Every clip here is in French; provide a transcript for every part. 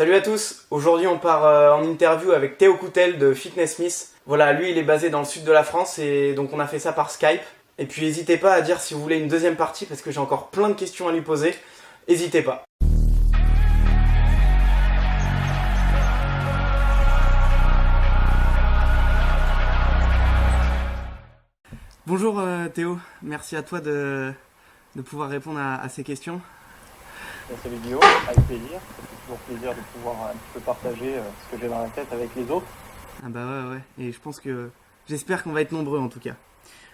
Salut à tous, aujourd'hui on part en interview avec Théo Coutel de Fitness Smith. Voilà, lui il est basé dans le sud de la France et donc on a fait ça par Skype. Et puis n'hésitez pas à dire si vous voulez une deuxième partie parce que j'ai encore plein de questions à lui poser. N'hésitez pas. Bonjour Théo, merci à toi de pouvoir répondre à ces questions. Salut Guillaume, avec plaisir. C'est toujours plaisir de pouvoir un petit peu partager ce que j'ai dans la tête avec les autres. Ah bah ouais, et je pense que j'espère qu'on va être nombreux en tout cas.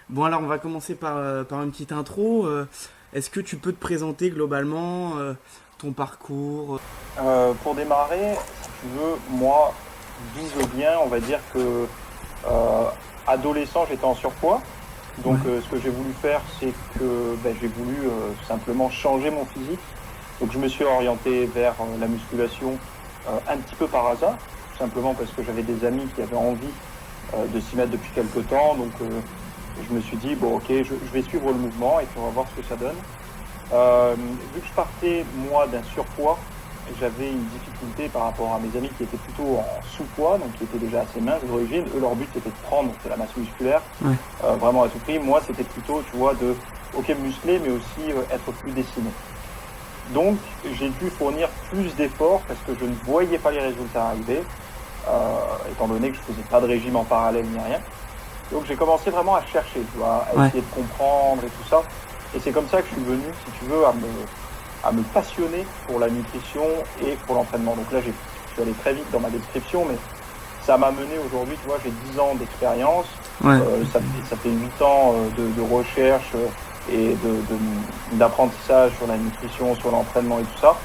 Bon alors on va commencer par une petite intro. Est-ce que tu peux te présenter globalement ton parcours? Pour démarrer, si tu veux, moi, d'où je viens, on va dire que adolescent, j'étais en surpoids. Donc ce que j'ai voulu faire, c'est que j'ai voulu simplement changer mon physique. Donc je me suis orienté vers la musculation un petit peu par hasard, tout simplement parce que j'avais des amis qui avaient envie de s'y mettre depuis quelques temps. Donc je me suis dit, bon ok, je vais suivre le mouvement et puis on va voir ce que ça donne. Vu que je partais moi d'un surpoids, j'avais une difficulté par rapport à mes amis qui étaient plutôt en sous-poids, donc qui étaient déjà assez minces d'origine. Eux, leur but c'était de prendre de la masse musculaire, vraiment à tout prix. Moi c'était plutôt, tu vois, de muscler mais aussi être plus dessiné. Donc j'ai dû fournir plus d'efforts parce que je ne voyais pas les résultats arriver, étant donné que je faisais pas de régime en parallèle ni rien. Donc j'ai commencé vraiment à chercher, tu vois, à essayer de comprendre et tout ça. Et c'est comme ça que je suis venu, si tu veux, à me passionner pour la nutrition et pour l'entraînement. Donc là je suis allé très vite dans ma description, mais ça m'a mené aujourd'hui, tu vois, j'ai 10 ans d'expérience, ça fait 8 ans de recherche et d'apprentissage sur la nutrition, sur l'entraînement et tout ça.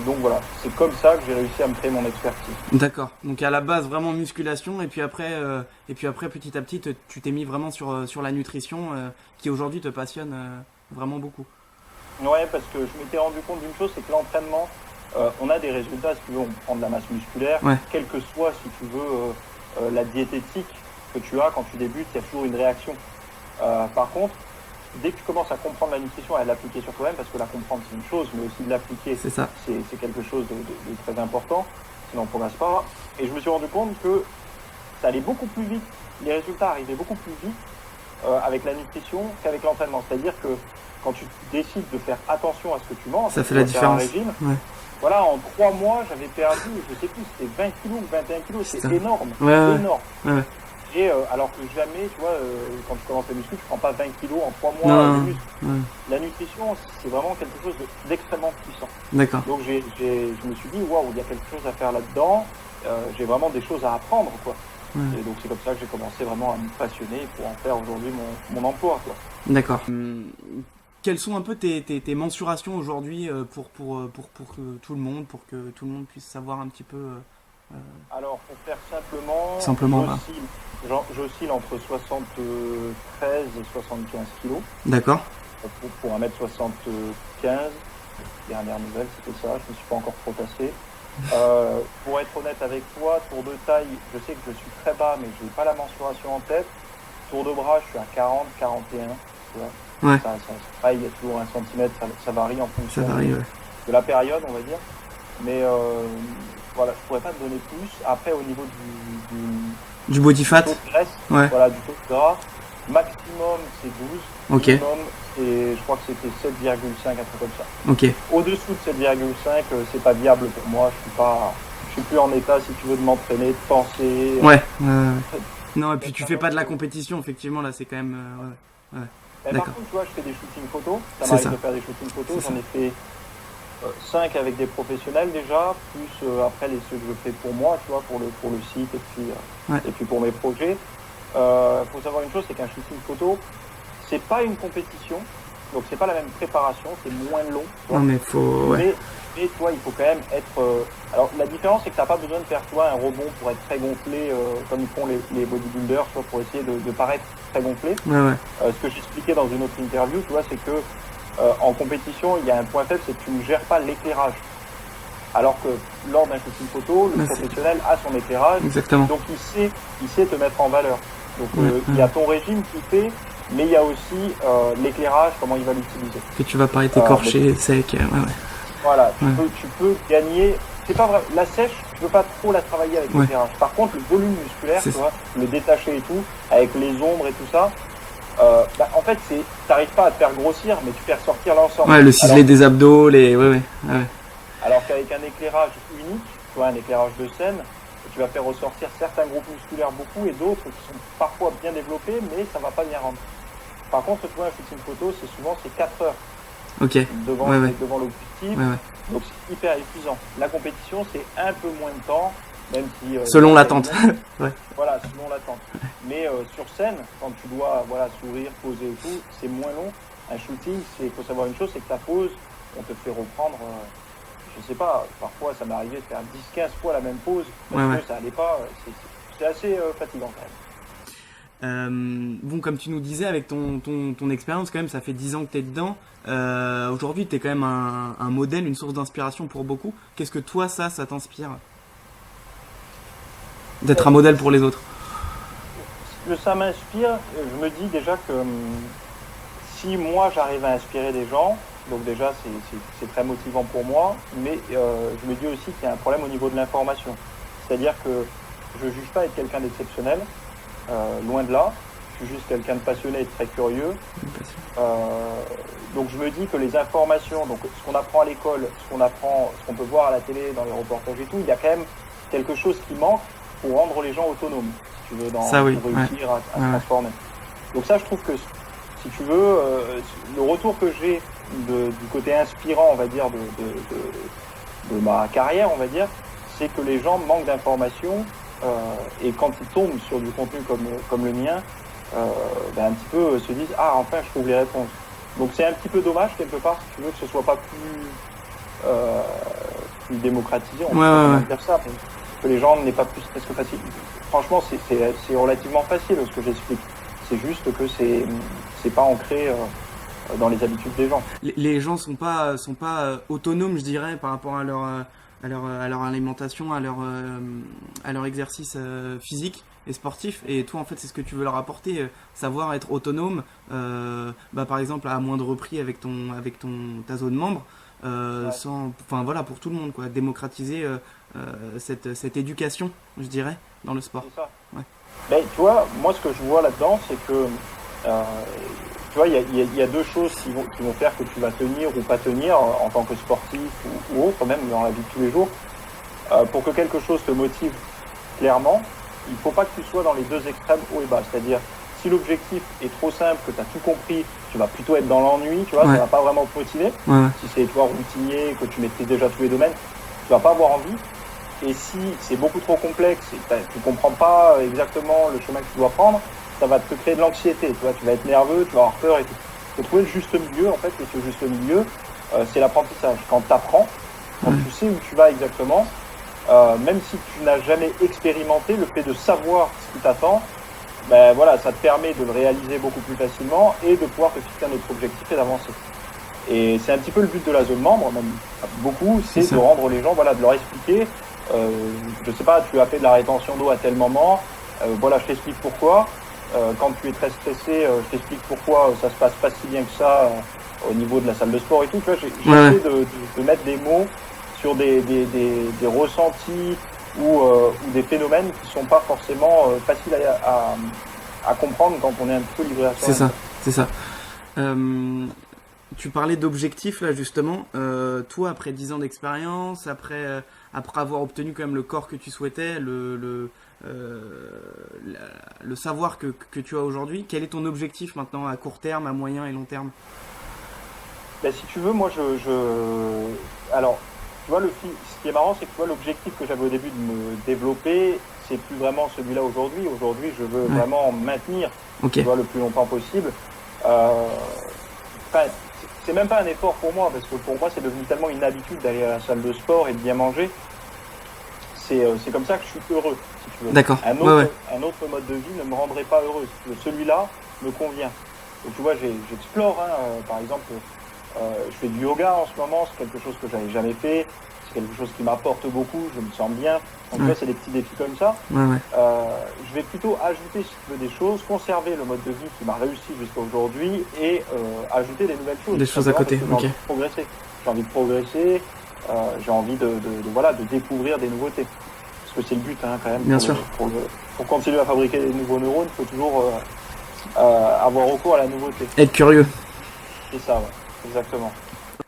Donc voilà, c'est comme ça que j'ai réussi à me créer mon expertise. D'accord, donc à la base vraiment musculation et puis après petit à petit tu t'es mis vraiment sur la nutrition qui aujourd'hui te passionne vraiment beaucoup. Ouais, parce que je m'étais rendu compte d'une chose, c'est que l'entraînement, on a des résultats, si tu veux, on prend de la masse musculaire, quelle que soit, si tu veux, la diététique que tu as quand tu débutes, il y a toujours une réaction. Par contre, dès que tu commences à comprendre la nutrition et à l'appliquer sur toi-même, parce que la comprendre c'est une chose, mais aussi de l'appliquer, c'est quelque chose de très important, sinon on ne progresse pas. Et je me suis rendu compte que ça allait beaucoup plus vite, les résultats arrivaient beaucoup plus vite avec la nutrition qu'avec l'entraînement. C'est-à-dire que quand tu décides de faire attention à ce que tu manges, ça fait la différence. Régime, voilà, en 3 mois, j'avais perdu, je sais plus, c'était 20 kilos ou 21 kilos, c'est énorme, énorme. Ouais. Et alors que jamais, tu vois, quand tu commences la muscu, tu prends pas 20 kilos en 3 mois de muscle. La nutrition, c'est vraiment quelque chose d'extrêmement puissant. D'accord. Donc je me suis dit, waouh, il y a quelque chose à faire là-dedans, j'ai vraiment des choses à apprendre, quoi. Et donc c'est comme ça que j'ai commencé vraiment à me passionner pour en faire aujourd'hui mon emploi, quoi. D'accord. Quelles sont un peu tes mensurations aujourd'hui pour que tout le monde puisse savoir un petit peu Alors, pour faire simplement j'oscille entre 73 et 75 kilos. D'accord. Pour 1m75, dernière nouvelle, c'était ça, je ne me suis pas encore trop tassé. Pour être honnête avec toi, tour de taille, je sais que je suis très bas, mais je n'ai pas la mensuration en tête. Tour de bras, je suis à 40, 41. Tu vois. Ça, il y a toujours 1 cm, ça varie en fonction de la période, on va dire. Mais voilà, je pourrais pas te donner plus. Après, au niveau du body fat, du taux de graisse, voilà, du taux de gras, maximum c'est 12. Minimum, et je crois que c'était 7,5, un truc comme ça. Au-dessous de 7,5, c'est pas viable pour moi. Je suis plus en état, si tu veux, de m'entraîner, de penser. Non, et puis tu fais pas de la compétition, effectivement, là, c'est quand même. Par contre, tu vois, je fais des shootings photos. Ça m'arrive de faire des shootings photos. J'en ai fait 5 avec des professionnels déjà, plus après ceux que je fais pour moi, tu vois, pour le site et puis pour mes projets. Faut savoir une chose, c'est qu'un shooting photo, c'est pas une compétition, donc c'est pas la même préparation, c'est moins long. Non mais faut. Mais toi, il faut quand même être. Alors la différence, c'est que t'as pas besoin de faire toi un rebond pour être très gonflé comme ils font les bodybuilders, soit pour essayer de paraître très gonflé. Ce que j'expliquais dans une autre interview, tu vois, c'est que en compétition, il y a un point faible, c'est que tu ne gères pas l'éclairage. Alors que lors d'un shooting photo, le professionnel a son éclairage, donc il sait te mettre en valeur. Donc il y a ton régime qui fait, mais il y a aussi l'éclairage, comment il va l'utiliser. Que tu vas pas être écorché, sec. Voilà, tu peux gagner c'est pas vrai. La sèche, tu peux pas trop la travailler avec l'éclairage. Par contre, le volume musculaire, tu vois, le détacher et tout, avec les ombres et tout ça, en fait, t'arrives pas à te faire grossir, mais tu fais ressortir l'ensemble. Ouais, le ciselé des abdos, les. Ouais. Alors qu'avec un éclairage unique, tu vois, un éclairage de scène, tu vas faire ressortir certains groupes musculaires beaucoup et d'autres qui sont parfois bien développés, mais ça va pas bien rendre. Par contre, tu vois, un shooting photo, c'est 4 heures. Devant l'objectif. Donc c'est hyper épuisant. La compétition, c'est un peu moins de temps, même si... selon l'attente. Voilà, selon l'attente. Mais sur scène, quand tu dois sourire, poser et tout, c'est moins long. Un shooting, il faut savoir une chose, c'est que ta pose, on te fait reprendre, je sais pas, parfois ça m'est arrivé de faire 10-15 fois la même pose, parce que ça allait pas, c'est assez fatigant quand même. Bon, comme tu nous disais, avec ton expérience, quand même, ça fait 10 ans que tu es dedans. Aujourd'hui, tu es quand même un modèle, une source d'inspiration pour beaucoup. Qu'est-ce que toi, ça t'inspire d'être un modèle pour les autres? Ça m'inspire, je me dis déjà que si moi j'arrive à inspirer des gens, donc déjà c'est très motivant pour moi, mais je me dis aussi qu'il y a un problème au niveau de l'information. C'est-à-dire que je ne juge pas être quelqu'un d'exceptionnel. Loin de là, je suis juste quelqu'un de passionné et de très curieux. Donc je me dis que les informations, donc ce qu'on apprend à l'école, ce qu'on peut voir à la télé, dans les reportages et tout, il y a quand même quelque chose qui manque pour rendre les gens autonomes, si tu veux, pour réussir à se transformer. Donc ça, je trouve que, si tu veux, le retour que j'ai du côté inspirant, on va dire, de ma carrière, on va dire, c'est que les gens manquent d'informations. Et quand ils tombent sur du contenu comme le mien, un petit peu se disent enfin je trouve les réponses. Donc c'est un petit peu dommage quelque part, si tu veux, que ce soit pas plus démocratisé, on peut dire ça, que les gens n'aient pas plus presque facile. Franchement, c'est relativement facile ce que j'explique. C'est juste que c'est pas ancré dans les habitudes des gens. Les gens sont pas autonomes, je dirais, par rapport à leur alimentation, à leur exercice physique et sportif. Et toi, en fait, c'est ce que tu veux leur apporter, savoir être autonome, par exemple, à moindre prix avec ta zone membre, pour tout le monde, quoi, démocratiser cette éducation, je dirais, dans le sport. C'est ça. Mais tu vois, moi, ce que je vois là-dedans, c'est que tu vois, il y a deux choses qui vont faire que tu vas tenir ou pas tenir en tant que sportif ou autre, même dans la vie de tous les jours. Pour que quelque chose te motive clairement, il ne faut pas que tu sois dans les deux extrêmes haut et bas. C'est-à-dire, si l'objectif est trop simple, que tu as tout compris, tu vas plutôt être dans l'ennui, tu vois, ça ne va pas vraiment te motiver. Si c'est toi routinier, que tu maîtrises déjà tous les domaines, tu ne vas pas avoir envie. Et si c'est beaucoup trop complexe et que tu ne comprends pas exactement le chemin que tu dois prendre, ça va te créer de l'anxiété, tu vois, tu vas être nerveux, tu vas avoir peur et tout. Il faut trouver le juste milieu, en fait, et ce juste milieu, c'est l'apprentissage. Quand tu apprends, quand tu sais où tu vas exactement, même si tu n'as jamais expérimenté, le fait de savoir ce qui t'attend, ça te permet de le réaliser beaucoup plus facilement et de pouvoir te fixer un autre objectif et d'avancer. Et c'est un petit peu le but de la zone membre, même beaucoup, c'est de rendre les gens, de leur expliquer, je sais pas, tu as fait de la rétention d'eau à tel moment, je t'explique pourquoi. Quand tu es très stressé, je t'explique pourquoi ça se passe pas si bien que ça au niveau de la salle de sport et tout. Tu vois, j'essaie de mettre des mots sur des ressentis ou des phénomènes qui sont pas forcément faciles à comprendre quand on est un petit peu livré à soi. C'est ça. Tu parlais d'objectifs là justement. Toi, après 10 ans d'expérience, après avoir obtenu quand même le corps que tu souhaitais, le savoir que tu as aujourd'hui, quel est ton objectif maintenant à court terme, à moyen et long terme? Si tu veux, moi alors, tu vois, ce qui est marrant, c'est que tu vois, l'objectif que j'avais au début de me développer, c'est plus vraiment celui-là aujourd'hui. Aujourd'hui, je veux vraiment maintenir tu vois, le plus longtemps possible. C'est même pas un effort pour moi, parce que pour moi, c'est devenu tellement une habitude d'aller à la salle de sport et de bien manger. C'est comme ça que je suis heureux, si tu veux. D'accord. Un autre mode de vie ne me rendrait pas heureux. Celui-là me convient. Donc tu vois, j'explore, par exemple, je fais du yoga en ce moment, c'est quelque chose que j'avais jamais fait, c'est quelque chose qui m'apporte beaucoup, je me sens bien. Donc tu vois, c'est des petits défis comme ça. Je vais plutôt ajouter, si tu veux, des choses, conserver le mode de vie qui m'a réussi jusqu'à aujourd'hui et ajouter des nouvelles choses. Des choses à côté, J'ai envie de progresser. j'ai envie de découvrir des nouveautés. Parce que c'est le but, hein, quand même. Bien sûr. Pour continuer à fabriquer des nouveaux neurones, il faut toujours avoir recours à la nouveauté. Être curieux. C'est ça, ouais. Exactement.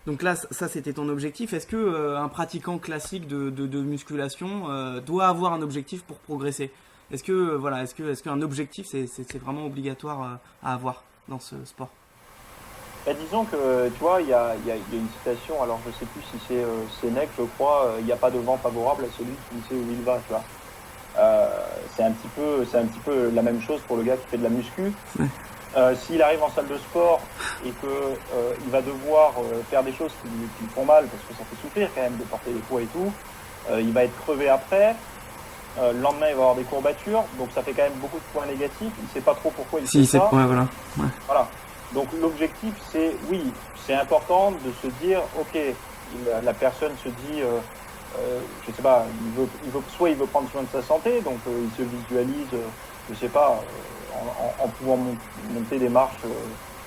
Donc là, ça c'était ton objectif. Est-ce que un pratiquant classique de musculation doit avoir un objectif pour progresser? Est-ce qu'un objectif c'est vraiment obligatoire à avoir dans ce sport? Disons que, tu vois, il y a une citation, alors je sais plus si c'est Sénèque, je crois, il n'y a pas de vent favorable à celui qui sait où il va, tu vois. C'est un petit peu la même chose pour le gars qui fait de la muscu. Ouais. S'il arrive en salle de sport et que il va devoir faire des choses qui lui font mal, parce que ça fait souffrir quand même de porter des poids et tout, il va être crevé après. Le lendemain, il va avoir des courbatures, donc ça fait quand même beaucoup de points négatifs. Il sait pas trop pourquoi il fait ça. Ouais, voilà. Ouais. Voilà. Donc l'objectif, c'est important de se dire, ok, la personne se dit, je sais pas, soit il veut prendre soin de sa santé, donc il se visualise, je sais pas, en pouvant monter des marches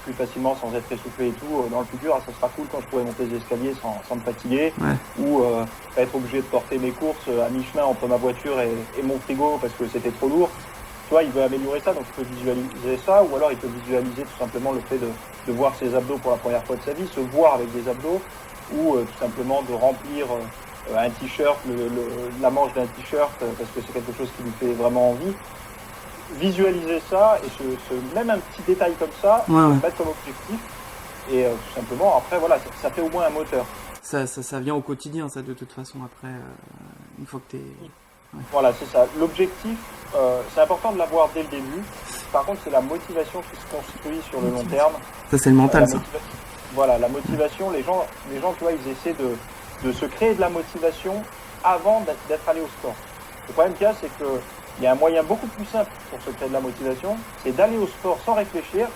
plus facilement sans être essoufflé et tout. Dans le futur, ça sera cool quand je pourrai monter les escaliers sans me fatiguer, Ouais. ou pas être obligé de porter mes courses à mi-chemin entre ma voiture et mon frigo parce que c'était trop lourd. Tu vois, il veut améliorer ça, donc il peut visualiser ça, ou alors il peut visualiser tout simplement le fait de voir ses abdos pour la première fois de sa vie, se voir avec des abdos, ou tout simplement de remplir un t-shirt, la manche d'un t-shirt, parce que c'est quelque chose qui lui fait vraiment envie. Visualiser ça, et même un petit détail comme ça, Ouais. mettre comme objectif, et tout simplement, après, voilà, ça fait au moins un moteur. Ça vient au quotidien, ça, de toute façon, après, une fois que t'es... Ouais. Voilà, c'est ça. L'objectif, c'est important de l'avoir dès le début. Par contre, c'est la motivation qui se construit sur le long terme. Ça, c'est le mental, ça. Voilà, la motivation, les gens, tu vois, ils essaient de se créer de la motivation avant d'être allé au sport. Le problème qu'il y a, c'est qu'il y a un moyen beaucoup plus simple pour se créer de la motivation, c'est d'aller au sport sans réfléchir,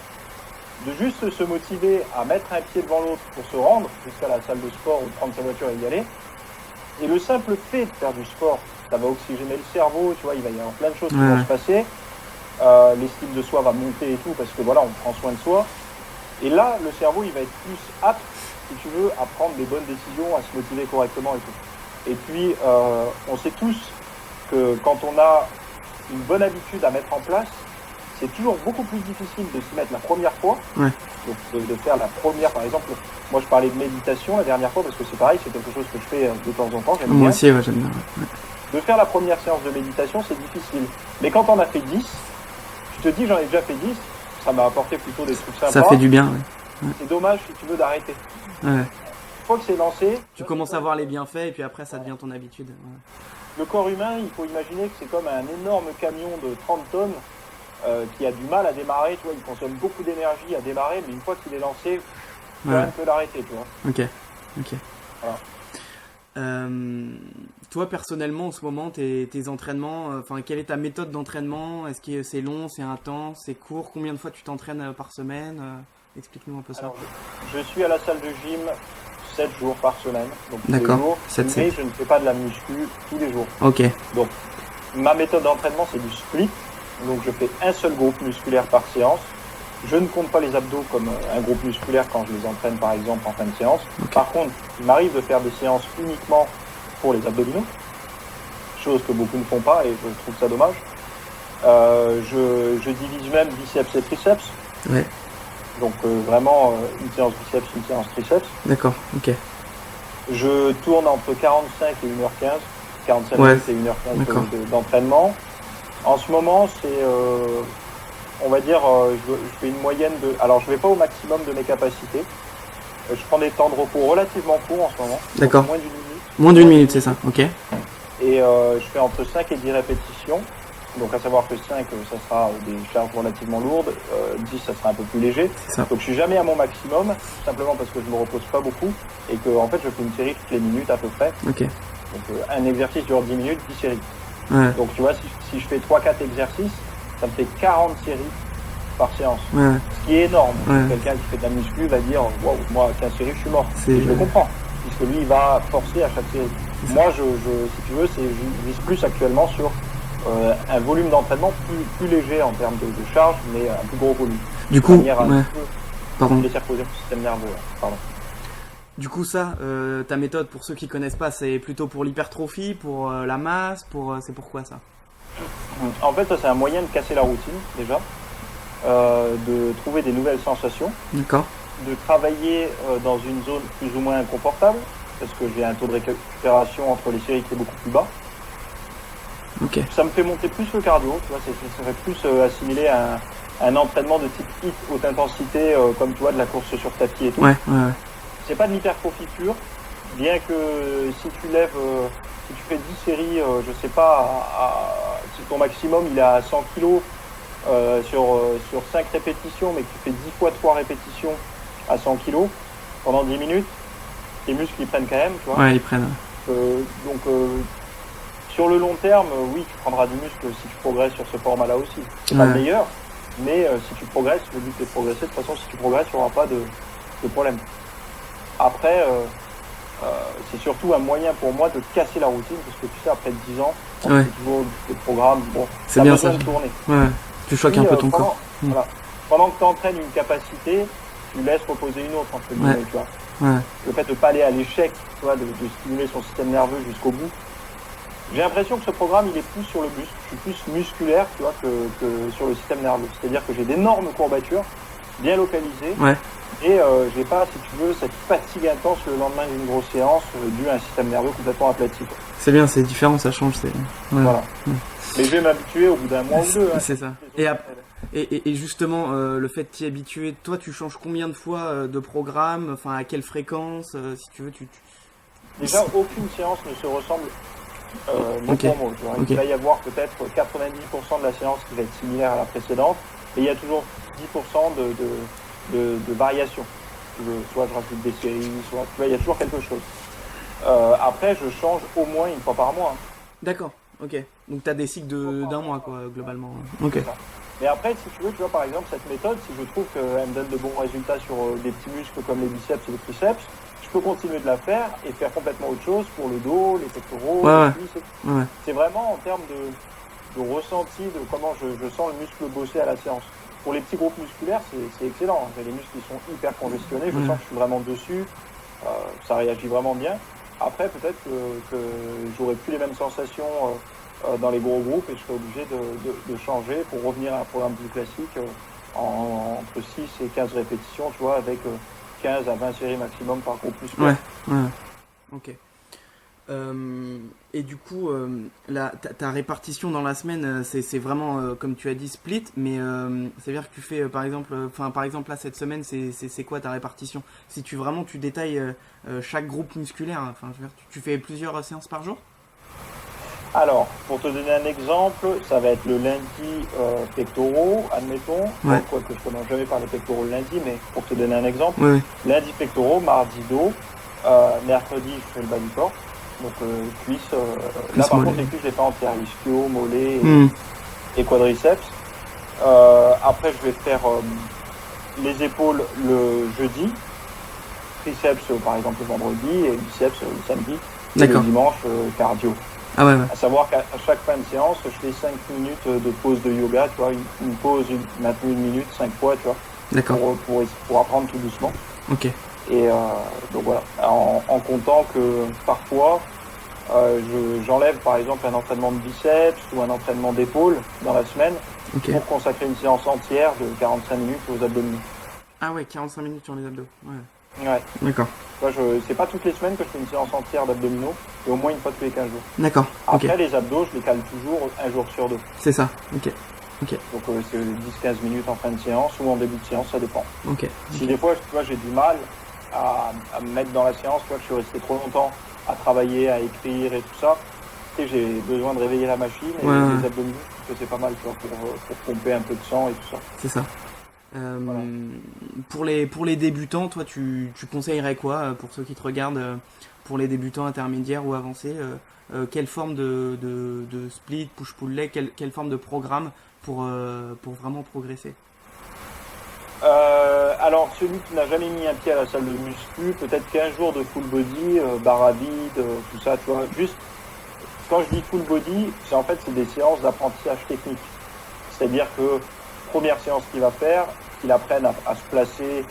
de juste se motiver à mettre un pied devant l'autre pour se rendre jusqu'à la salle de sport ou de prendre sa voiture et y aller. Et le simple fait de faire du sport, ça va oxygéner le cerveau, tu vois, il va y avoir plein de choses qui vont se passer. L'estime de soi va monter et tout, parce que voilà, on prend soin de soi. Et là, le cerveau, il va être plus apte, si tu veux, à prendre des bonnes décisions, à se motiver correctement et tout. Et puis, on sait tous que quand on a une bonne habitude à mettre en place, c'est toujours beaucoup plus difficile de s'y mettre la première fois. Ouais. Donc, de faire la première, par exemple, moi je parlais de méditation la dernière fois, parce que c'est pareil, c'est quelque chose que je fais de temps en temps, j'aime bien. Moi aussi, ouais, j'aime bien. Ouais. De faire la première séance de méditation, c'est difficile. Mais quand on a fait 10, tu te dis, j'en ai déjà fait 10, ça m'a apporté plutôt des trucs sympas. Ça fait du bien, ouais. C'est dommage, si tu veux, d'arrêter. Ouais. Une fois que c'est lancé... Tu commences à voir les bienfaits, et puis après, ça devient ton habitude. Ouais. Le corps humain, il faut imaginer que c'est comme un énorme camion de 30 tonnes qui a du mal à démarrer, tu vois, il consomme beaucoup d'énergie à démarrer, mais une fois qu'il est lancé, personne ne peut l'arrêter, tu vois. Ok. Voilà. Toi, personnellement, en ce moment, tes entraînements, quelle est ta méthode d'entraînement? Est-ce que c'est long, c'est intense, c'est court? Combien de fois tu t'entraînes par semaine? Explique-nous un peu ça. Alors, je suis à la salle de gym 7 jours par semaine, donc tous D'accord. les jours, 7. Mais je ne fais pas de la muscu tous les jours. Ok. Donc, ma méthode d'entraînement, c'est du split. Donc, je fais un seul groupe musculaire par séance. Je ne compte pas les abdos comme un groupe musculaire quand je les entraîne, par exemple, en fin de séance. Okay. Par contre, il m'arrive de faire des séances uniquement pour les abdominaux, chose que beaucoup ne font pas et je trouve ça dommage. Je divise même biceps et triceps. Ouais. Donc, vraiment, une séance biceps, une séance triceps. D'accord, ok. Je tourne entre 45 et 1h15, 45 minutes et 1h15 d'entraînement. En ce moment, c'est, on va dire, je fais une moyenne de... Alors, je vais pas au maximum de mes capacités. Je prends des temps de repos relativement courts en ce moment. D'accord. Moins d'une minute. Moins d'une minute, c'est ça, ok. Et je fais entre 5 et 10 répétitions. Donc, à savoir que 5, ça sera des charges relativement lourdes. 10, ça sera un peu plus léger. Donc, je suis jamais à mon maximum, simplement parce que je me repose pas beaucoup. Et que, en fait, je fais une série toutes les minutes à peu près. Ok. Donc, un exercice dure 10 minutes, 10 séries. Ouais. Donc, tu vois, si je fais 3-4 exercices, ça me fait 40 séries par séance. Ouais. Ce qui est énorme. Ouais. Quelqu'un qui fait de la muscu va dire, waouh, moi, 15 séries, je suis mort. C'est... Et je le comprends. Puisque lui, il va forcer à chaque série. Moi, si tu veux, je vise plus actuellement sur un volume d'entraînement plus léger en termes de charge, mais un plus gros volume. Du coup, de manière à ouais. Pardon. laisser reposer le système nerveux. Pardon. Du coup, ça, ta méthode, pour ceux qui connaissent pas, c'est plutôt pour l'hypertrophie, pour la masse, c'est pourquoi ça? En fait, ça c'est un moyen de casser la routine déjà, de trouver des nouvelles sensations, D'accord. de travailler dans une zone plus ou moins inconfortable, parce que j'ai un taux de récupération entre les séries qui est beaucoup plus bas. Ok. Ça me fait monter plus le cardio, tu vois, ça fait plus assimiler à un entraînement de type hit haute intensité, comme tu vois de la course sur tapis et tout. Ouais. C'est pas de l'hypertrophie pure, bien que si tu lèves, si tu fais 10 séries, je sais pas, si ton maximum il est à 100 kg sur 5 répétitions, mais que tu fais 10 fois 3 répétitions à 100 kg pendant 10 minutes, tes muscles ils prennent quand même, tu vois. Ouais, ils prennent. Donc sur le long terme, oui, tu prendras du muscle si tu progresses sur ce format-là aussi. C'est pas le meilleur, mais si tu progresses, le but est de progresser. De toute façon, si tu progresses, il n'y aura pas de problème. Après, c'est surtout un moyen pour moi de casser la routine, parce que tu sais, après 10 ans, on fait toujours des programmes, bon, c'est bien besoin ça. de tourner. Ouais. Tu choques un peu ton corps. Voilà. Pendant que tu entraînes une capacité, tu laisses reposer une autre, entre guillemets, tu vois. Ouais. Le fait de ne pas aller à l'échec, tu vois, de stimuler son système nerveux jusqu'au bout. J'ai l'impression que ce programme, il est plus sur le muscle. Je suis plus musculaire, tu vois, que sur le système nerveux. C'est-à-dire que j'ai d'énormes courbatures, bien localisées. Ouais. Et j'ai pas, si tu veux, cette fatigue intense le lendemain d'une grosse séance due à un système nerveux complètement aplati. Quoi. C'est bien, c'est différent, ça change. Voilà. Mais je vais m'habituer au bout d'un mois ou deux. C'est ça. Et justement, le fait de t'y habituer, toi, tu changes combien de fois de programme, enfin, à quelle fréquence, si tu veux, Déjà, aucune séance ne se ressemble mot pour mot. Il va y avoir peut-être 90% de la séance qui va être similaire à la précédente, et il y a toujours 10% de variation. Soit je rajoute des séries, soit tu vois, il y a toujours quelque chose. Après, je change au moins une fois par mois. D'accord, ok. Donc tu as des cycles d'un mois, quoi, globalement. Ok. Mais après, si tu veux, tu vois, par exemple, cette méthode, si je trouve qu'elle me donne de bons résultats sur des petits muscles comme les biceps et les triceps, je peux continuer de la faire et faire complètement autre chose pour le dos, les pectoraux, les cuisses. Ouais. C'est vraiment en termes de ressenti, de comment je sens le muscle bosser à la séance. Pour les petits groupes musculaires, c'est excellent. J'ai les muscles qui sont hyper congestionnés, je sens que je suis vraiment dessus, ça réagit vraiment bien. Après, peut-être que j'aurai plus les mêmes sensations dans les gros groupes et je serai obligé de changer pour revenir à un programme plus classique entre 6 et 15 répétitions, tu vois, avec 15 à 20 séries maximum par groupe musculaire. Ouais. Ok. Et du coup, ta répartition dans la semaine, c'est vraiment, comme tu as dit, split, mais c'est-à-dire que tu fais, par exemple là, cette semaine, c'est quoi ta répartition? Si tu détailles chaque groupe musculaire, enfin, tu fais plusieurs séances par jour? Alors, pour te donner un exemple, ça va être le lundi pectoraux, admettons. Ouais. Quoique je ne commence jamais par les pectoraux le lundi, mais pour te donner un exemple, ouais. Lundi pectoraux, mardi dos, mercredi je fais le bas du corps, donc cuisses. Là par contre les cuisses je les fais entières, ischio, mollets et quadriceps. Après je vais faire les épaules le jeudi, triceps par exemple le vendredi et biceps le samedi. Et le dimanche cardio. Ah ouais. À savoir qu'à chaque fin de séance, je fais 5 minutes de pause de yoga, tu vois, une pause maintenue 1 minute, 5 fois, tu vois. D'accord. Pour apprendre tout doucement. Ok. Et donc voilà, en comptant que parfois, j'enlève par exemple un entraînement de biceps ou un entraînement d'épaule dans la semaine pour consacrer une séance entière de 45 minutes aux abdominaux. Ah ouais, 45 minutes sur les abdos. Ouais. D'accord. C'est pas toutes les semaines que je fais une séance entière d'abdominaux, et au moins une fois tous les 15 jours. D'accord. Après, les abdos, je les cale toujours un jour sur 2. C'est ça, ok. Donc c'est 10-15 minutes en fin de séance ou en début de séance, ça dépend. Si des fois, tu vois, j'ai du mal à me mettre dans la séance, tu vois, que je suis resté trop longtemps à travailler, à écrire et tout ça, tu sais, j'ai besoin de réveiller la machine et les abdominaux, c'est pas mal, tu vois, pour pomper un peu de sang et tout ça. C'est ça. Voilà. Pour les débutants, toi, tu conseillerais quoi pour ceux qui te regardent, pour les débutants intermédiaires ou avancés, quelle forme de split, push-pull-leg, quelle forme de programme pour vraiment progresser? Alors, celui qui n'a jamais mis un pied à la salle de muscu, peut-être 15 jours de full body, barre à vide, tout ça, tu vois. Juste, quand je dis full body, c'est des séances d'apprentissage technique. C'est-à-dire que première séance qu'il va faire, qu'il apprenne à se placer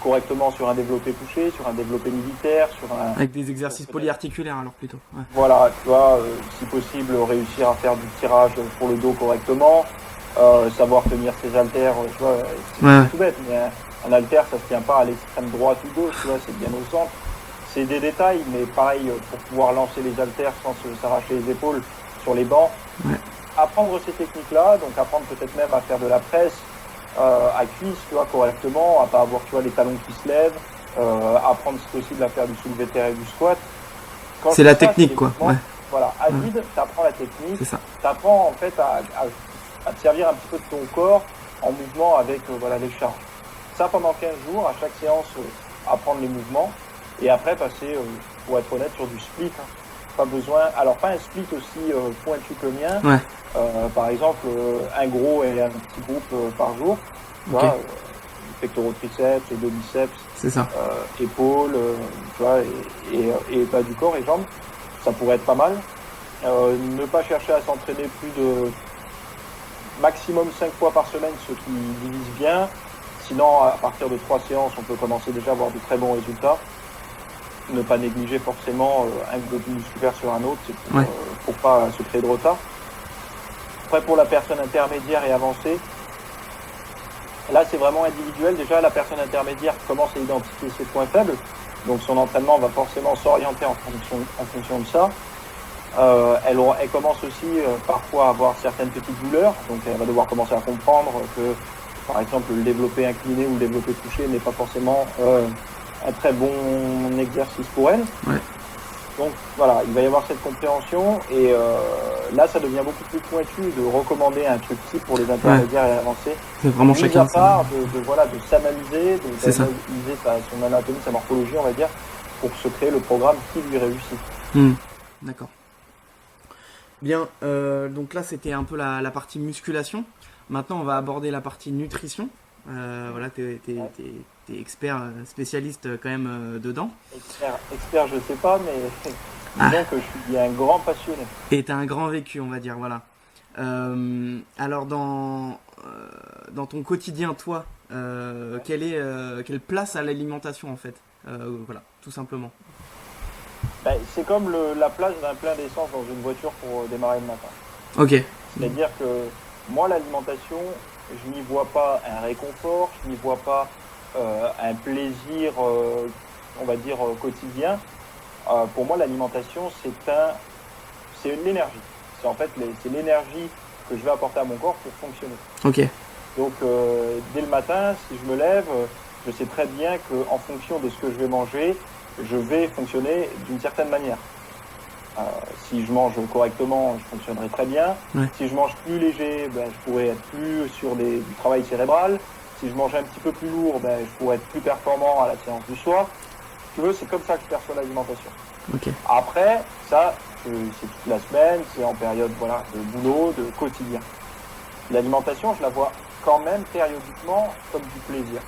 correctement sur un développé couché, sur un développé militaire, sur un... Avec des exercices polyarticulaires alors plutôt. Ouais. Voilà, tu vois, si possible, réussir à faire du tirage pour le dos correctement, savoir tenir ses haltères, tu vois, c'est tout bête, mais un haltère, ça se tient pas à l'extrême droite ou gauche, tu vois, c'est bien au centre. C'est des détails, mais pareil, pour pouvoir lancer les haltères sans s'arracher les épaules sur les bancs. Ouais. Apprendre ces techniques-là, donc apprendre peut-être même à faire de la presse à cuisse, tu vois, correctement, à pas avoir, tu vois, les talons qui se lèvent, apprendre si possible à faire du soulevé de terre et du squat. C'est la technique, quoi. Ouais. Voilà, à vide, t'apprends la technique, t'apprends en fait à te servir un petit peu de ton corps en mouvement avec voilà, les charges. Ça pendant 15 jours, à chaque séance, apprendre les mouvements, et après passer, pour être honnête, sur du split. Hein. Pas besoin, alors pas un split aussi pointu que le mien, par exemple un gros et un petit groupe par jour, tu vois, pectoraux triceps, les deux biceps, c'est ça. Épaules, tu vois, et bas du corps et jambes, ça pourrait être pas mal. Ne pas chercher à s'entraîner plus de maximum 5 fois par semaine, ce qui divise bien. Sinon, à partir de 3 séances, on peut commencer déjà à avoir de très bons résultats. Ne pas négliger forcément un groupe musculaire sur un autre, c'est pour pas se créer de retard. Après, pour la personne intermédiaire et avancée, là c'est vraiment individuel. Déjà, la personne intermédiaire commence à identifier ses points faibles, donc son entraînement va forcément s'orienter en fonction de ça. Elle commence aussi parfois à avoir certaines petites douleurs, donc elle va devoir commencer à comprendre que, par exemple, le développé incliné ou le développé couché n'est pas forcément un très bon exercice pour elle. Ouais. Donc voilà, il va y avoir cette compréhension et là ça devient beaucoup plus pointu de recommander un truc type pour les intermédiaires et avancés. C'est vraiment chacun. À part de s'analyser, d'analyser son anatomie, sa morphologie, on va dire, pour se créer le programme qui lui réussit. D'accord. Bien, donc là c'était un peu la partie musculation. Maintenant on va aborder la partie nutrition. Voilà, t'es expert, spécialiste quand même dedans. Expert, je sais pas, mais disons que je suis un grand passionné. Et t'as un grand vécu, on va dire, voilà. Alors dans ton quotidien, toi, quelle place a l'alimentation en fait, voilà, tout simplement. Ben, c'est comme la place d'un plein d'essence dans une voiture pour démarrer le matin. Ok. C'est-à-dire que moi, l'alimentation, je n'y vois pas un réconfort, je n'y vois pas un plaisir, on va dire, quotidien. Pour moi, l'alimentation, c'est l'énergie. C'est en fait c'est l'énergie que je vais apporter à mon corps pour fonctionner. Ok. Donc, dès le matin, si je me lève, je sais très bien qu'en fonction de ce que je vais manger, je vais fonctionner d'une certaine manière. Si je mange correctement, je fonctionnerai très bien. Ouais. Si je mange plus léger, ben, je pourrais être plus sur du travail cérébral. Si je mange un petit peu plus lourd, ben, je pourrais être plus performant à la séance du soir. Si tu veux, c'est comme ça que je perçois l'alimentation. Okay. Après, ça, c'est toute la semaine, c'est en période de boulot, de quotidien. L'alimentation, je la vois quand même périodiquement comme du plaisir.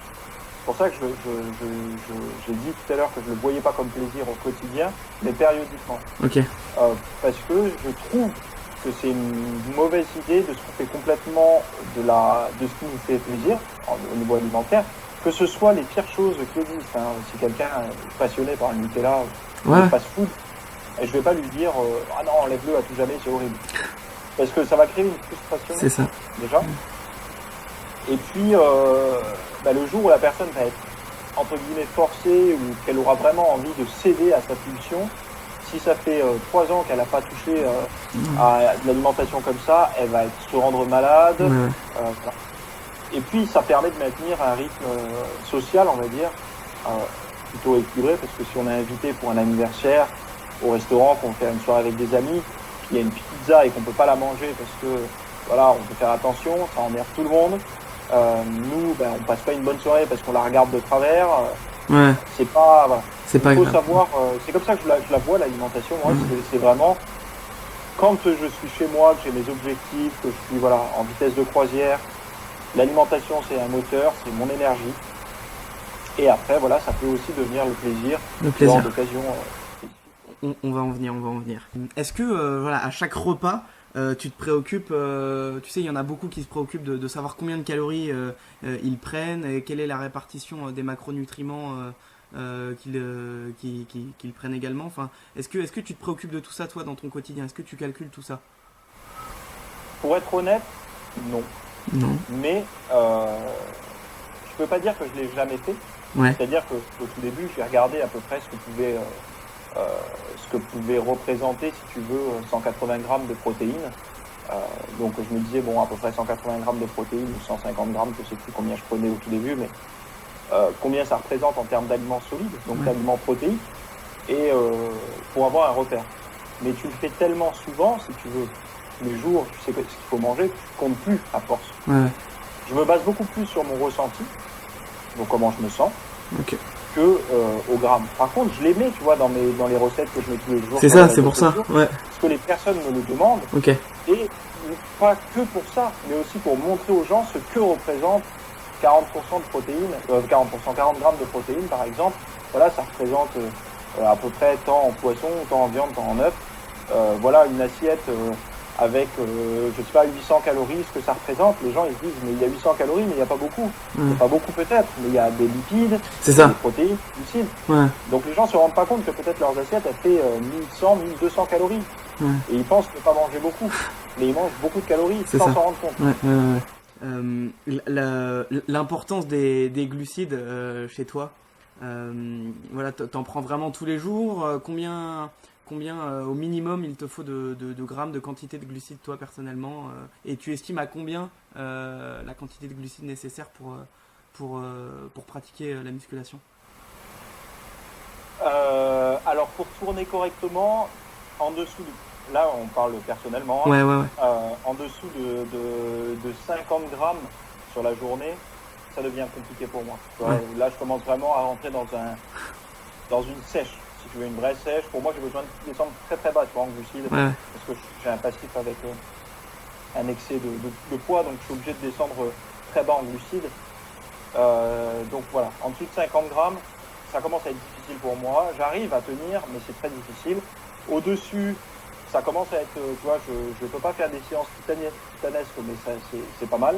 C'est pour ça que j'ai dit tout à l'heure que je ne le voyais pas comme plaisir au quotidien, mais périodiquement. Okay. Parce que je trouve que c'est une mauvaise idée de se couper complètement de ce qui nous fait plaisir au niveau alimentaire, que ce soit les pires choses qui existent. Hein. Si quelqu'un est passionné par le Nutella ou le fast-food, je ne vais pas lui dire « Ah non, enlève-le à tout jamais, c'est horrible ». Parce que ça va créer une frustration, c'est ça. déjà. Et puis, le jour où la personne va être, entre guillemets, forcée ou qu'elle aura vraiment envie de céder à sa pulsion, si ça fait 3 ans qu'elle n'a pas touché à de l'alimentation comme ça, elle va se rendre malade. Voilà. Et puis, ça permet de maintenir un rythme social, on va dire, plutôt équilibré, parce que si on est invité pour un anniversaire au restaurant, qu'on fait une soirée avec des amis, qu'il y a une pizza et qu'on ne peut pas la manger parce que, voilà, on peut faire attention, ça emmerde tout le monde. Nous, on passe pas une bonne soirée parce qu'on la regarde de travers. C'est pas, voilà. C'est pas grave. Savoir, c'est comme ça que je la vois, l'alimentation. Moi, c'est vraiment quand je suis chez moi, que j'ai mes objectifs, que je suis en vitesse de croisière. L'alimentation, c'est un moteur, c'est mon énergie. Et après, ça peut aussi devenir le plaisir. Le plaisir. D'occasion. On va en venir. Est-ce que à chaque repas, tu te préoccupes, tu sais, il y en a beaucoup qui se préoccupent de savoir combien de calories ils prennent et quelle est la répartition des macronutriments qu'ils prennent également. Enfin, est-ce que tu te préoccupes de tout ça, toi, dans ton quotidien? Est-ce que tu calcules tout ça? Pour être honnête, non. Non. Mais je peux pas dire que je l'ai jamais fait. Ouais. C'est-à-dire qu'au tout début, j'ai regardé à peu près ce que pouvait représenter, si tu veux, 180 grammes de protéines. Donc je me disais, bon, à peu près 180 grammes de protéines ou 150 grammes, je sais plus combien je prenais au tout début, mais combien ça représente en termes d'aliments solides, donc d'aliments protéiques, et pour avoir un repère. Mais tu le fais tellement souvent, si tu veux, tous les jours, tu sais ce qu'il faut manger, tu comptes plus à force. Ouais. Je me base beaucoup plus sur mon ressenti, donc comment je me sens, Ok. que au gramme. Par contre, je les mets, tu vois, dans les recettes que je mets tous les jours. C'est ça, c'est pour ça. Ouais. Parce que les personnes me le demandent. Ok. Et pas que pour ça, mais aussi pour montrer aux gens ce que représente 40% de protéines, 40 grammes de protéines par exemple. Voilà, ça représente à peu près tant en poisson, tant en viande, tant en œuf. Voilà une assiette avec, je sais pas, 800 calories, ce que ça représente. Les gens ils se disent, mais il y a 800 calories, mais il n'y a pas beaucoup. Il n'y a pas beaucoup peut-être, mais il y a des lipides, C'est ça. des protéines, des glucides. Ouais. Donc les gens se rendent pas compte que peut-être leurs assiettes elles fait 1100, 1200 calories. Ouais. Et ils pensent ne pas manger beaucoup, mais ils mangent beaucoup de calories C'est sans ça. s'en rendre compte. Ouais. L'importance des glucides chez toi, voilà, t'en prends vraiment tous les jours. Combien au minimum il te faut de grammes de quantité de glucides toi personnellement, et tu estimes à combien la quantité de glucides nécessaire pour pratiquer la musculation? Alors pour tourner correctement, en dessous là on parle personnellement, Ouais. en dessous de 50 grammes sur la journée, ça devient compliqué pour moi. Ouais. Là je commence vraiment à rentrer dans une sèche, si tu veux, une vraie sèche. Pour moi j'ai besoin de descendre très très bas, tu vois, en glucides, Ouais. parce que j'ai un passif avec un excès de poids, donc je suis obligé de descendre très bas en glucides. Donc voilà, en dessous de 50 grammes, ça commence à être difficile pour moi. J'arrive à tenir, mais c'est très difficile. Au-dessus, ça commence à être, tu vois, je peux pas faire des séances titanesques, mais ça, c'est pas mal.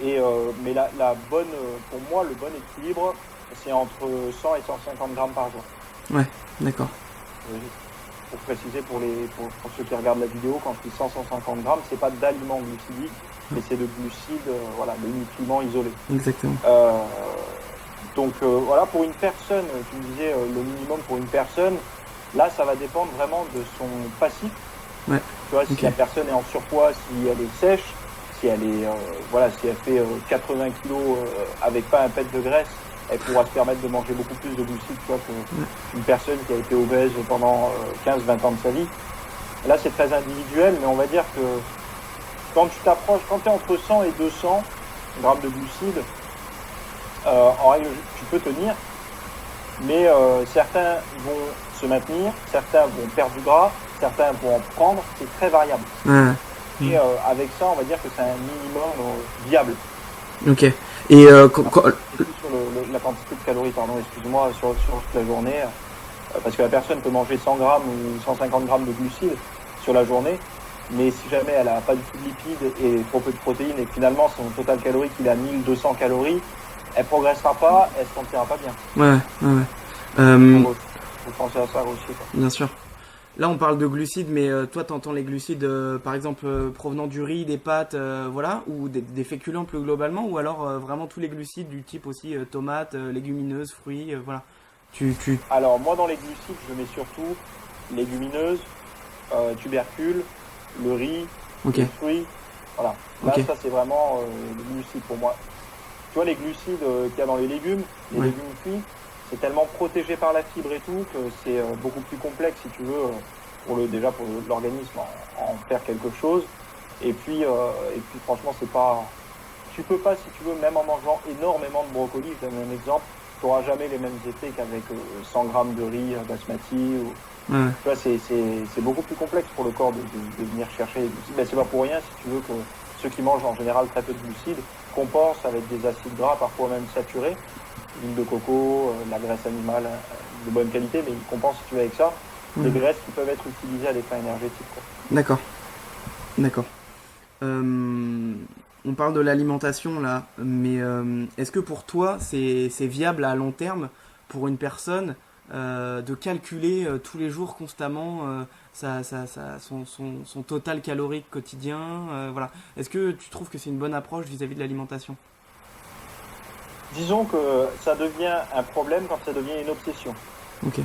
Mais la bonne, pour moi, le bon équilibre, c'est entre 100 et 150 grammes par jour. Ouais, d'accord. Pour préciser pour ceux qui regardent la vidéo, quand je dis 100-150 grammes, c'est pas d'aliments glucidiques, mais c'est de glucides, voilà, de nutriments isolés. Exactement. Donc voilà, pour une personne, tu me disais le minimum pour une personne, là ça va dépendre vraiment de son passif. Ouais. Tu vois, si la personne est en surpoids, si elle est sèche, si elle est si elle fait 80 kilos avec pas un pet de graisse, elle pourra se permettre de manger beaucoup plus de glucides, tu vois, qu'une personne qui a été obèse pendant 15-20 ans de sa vie. Là c'est très individuel, mais on va dire que quand tu es entre 100 et 200 grammes de glucides, en règle, tu peux tenir, mais certains vont se maintenir, certains vont perdre du gras, certains vont en prendre, c'est très variable. Ouais. Et avec ça, on va dire que c'est un minimum viable. Ok. Et C'est plus sur la quantité de calories, excuse-moi, sur toute la journée, parce que la personne peut manger 100 grammes ou 150 grammes de glucides sur la journée, mais si jamais elle n'a pas du tout de lipides et trop peu de protéines, et finalement son total calorique il a 1200 calories, elle progressera pas, elle se sentira pas bien. Ouais. Faut penser à ça aussi, quoi. Bien sûr. Là, on parle de glucides, mais toi, t'entends les glucides, par exemple, provenant du riz, des pâtes, voilà, ou des féculents plus globalement, ou alors vraiment tous les glucides du type aussi tomates, légumineuses, fruits, voilà. Alors moi, dans les glucides, je mets surtout légumineuses, tubercules, le riz, les fruits, voilà. Là, ça c'est vraiment les glucides pour moi. Tu vois, les glucides qu'il y a dans les légumes légumes cuits, c'est tellement protégé par la fibre et tout que c'est beaucoup plus complexe, si tu veux, pour l'organisme en faire quelque chose. Et puis franchement, c'est pas, tu peux pas, si tu veux, même en mangeant énormément de brocoli, je donne un exemple, tu n'auras jamais les mêmes effets qu'avec 100 grammes de riz basmati. Tu vois, c'est beaucoup plus complexe pour le corps de venir chercher les glucides. Ben, c'est pas pour rien, si tu veux, que ceux qui mangent en général très peu de glucides compensent avec des acides gras, parfois même saturés, l'huile de coco, la graisse animale de bonne qualité, mais ils compensent, si tu veux, avec ça, des graisses qui peuvent être utilisées à des fins énergétiques, quoi. D'accord. D'accord. On parle de l'alimentation là, mais est-ce que pour toi c'est viable à long terme pour une personne de calculer tous les jours constamment son total calorique quotidien voilà. Est-ce que tu trouves que c'est une bonne approche vis-à-vis de l'alimentation? Disons que ça devient un problème quand ça devient une obsession. Ok.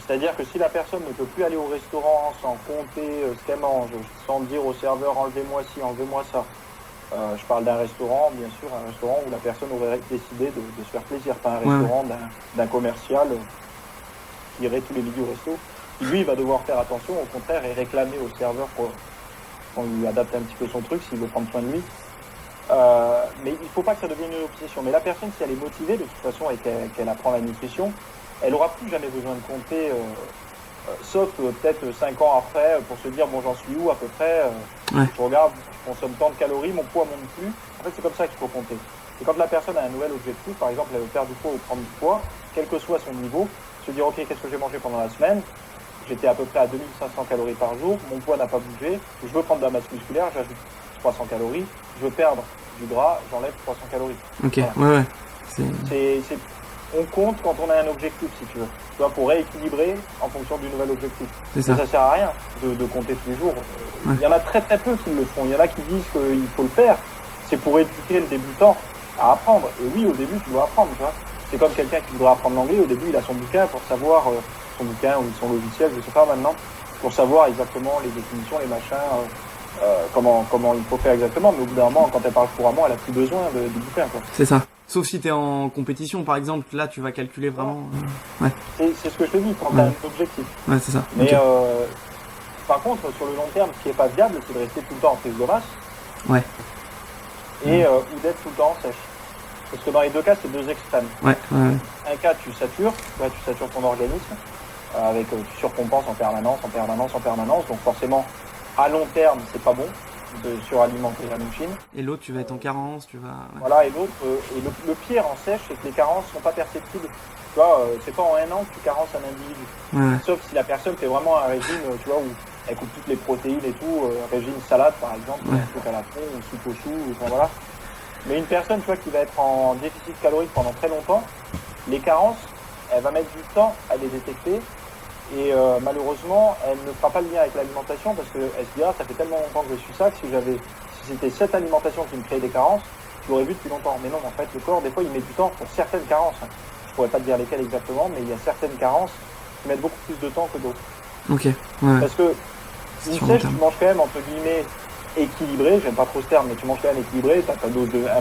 C'est-à-dire que si la personne ne peut plus aller au restaurant sans compter ce qu'elle mange, sans dire au serveur enlevez-moi ci, enlevez-moi ça. Je parle d'un restaurant, bien sûr, un restaurant où la personne aurait décidé de se faire plaisir, pas un restaurant d'un commercial qui irait tous les midis au resto. Qui lui va devoir faire attention, au contraire, et réclamer au serveur qu'on lui adapte un petit peu son truc s'il veut prendre soin de lui. Mais il ne faut pas que ça devienne une obsession. Mais la personne, si elle est motivée de toute façon et qu'elle apprend la nutrition, elle n'aura plus jamais besoin de compter, sauf peut-être 5 ans après, pour se dire, bon, j'en suis où à peu près, je regarde, je consomme tant de calories, mon poids monte plus. En fait, c'est comme ça qu'il faut compter. Et quand la personne a un nouvel objectif, par exemple, elle veut perdre du poids ou prendre du poids, quel que soit son niveau, se dire, ok, qu'est-ce que j'ai mangé pendant la semaine? J'étais à peu près à 2500 calories par jour, mon poids n'a pas bougé, je veux prendre de la masse musculaire, j'ajoute 300 calories, je veux perdre du gras, j'enlève 300 calories. Ok, voilà. ouais. On compte quand on a un objectif, si tu veux. Tu vois, pour rééquilibrer en fonction du nouvel objectif. C'est ça. Mais ça sert à rien de compter tous les jours. Il y en a très très peu qui le font. Il y en a qui disent qu'il faut le faire. C'est pour éduquer le débutant à apprendre. Et oui, au début, tu dois apprendre, tu vois. C'est comme quelqu'un qui voudrait apprendre l'anglais. Au début, il a son bouquin pour savoir, son bouquin ou son logiciel, je sais pas maintenant, pour savoir exactement les définitions, les machins, comment il faut faire exactement. Mais au bout d'un moment, quand elle parle couramment, elle a plus besoin du bouquin, quoi. C'est ça. Sauf si tu es en compétition, par exemple, là tu vas calculer vraiment. Ouais. C'est ce que je te dis, quand tu as un objectif. Ouais, c'est ça. Mais okay. Par contre, sur le long terme, ce qui n'est pas viable, c'est de rester tout le temps en prise de masse. Ouais. Et ou d'être tout le temps sèche. Parce que dans les deux cas, c'est deux extrêmes. Ouais. Un cas, tu satures ton organisme, avec tu surcompenses en permanence. Donc forcément, à long terme, c'est pas bon de suralimenter la machine. Et l'autre, tu vas être en carence, tu vas... Ouais. Voilà, et l'autre, et le pire en sèche, c'est que les carences sont pas perceptibles. Tu vois, c'est pas en un an que tu carences un individu. Ouais. Sauf si la personne fait vraiment un régime, tu vois, où elle coupe toutes les protéines et tout, régime salade par exemple, un truc à la con, ou soupe aux choux, enfin voilà. Mais une personne, tu vois, qui va être en déficit calorique pendant très longtemps, les carences, elle va mettre du temps à les détecter. Et malheureusement, elle ne fera pas le lien avec l'alimentation parce qu'elle se dira, ça fait tellement longtemps que je suis ça que si c'était cette alimentation qui me créait des carences, je l'aurais vu depuis longtemps. Mais non, en fait, le corps, des fois, il met du temps pour certaines carences. Je pourrais pas te dire lesquelles exactement, mais il y a certaines carences qui mettent beaucoup plus de temps que d'autres. Ok, ouais. Parce que une sèche, tu manges quand même, entre guillemets, équilibré, j'aime pas trop ce terme, mais tu manges quand même équilibré, t'as un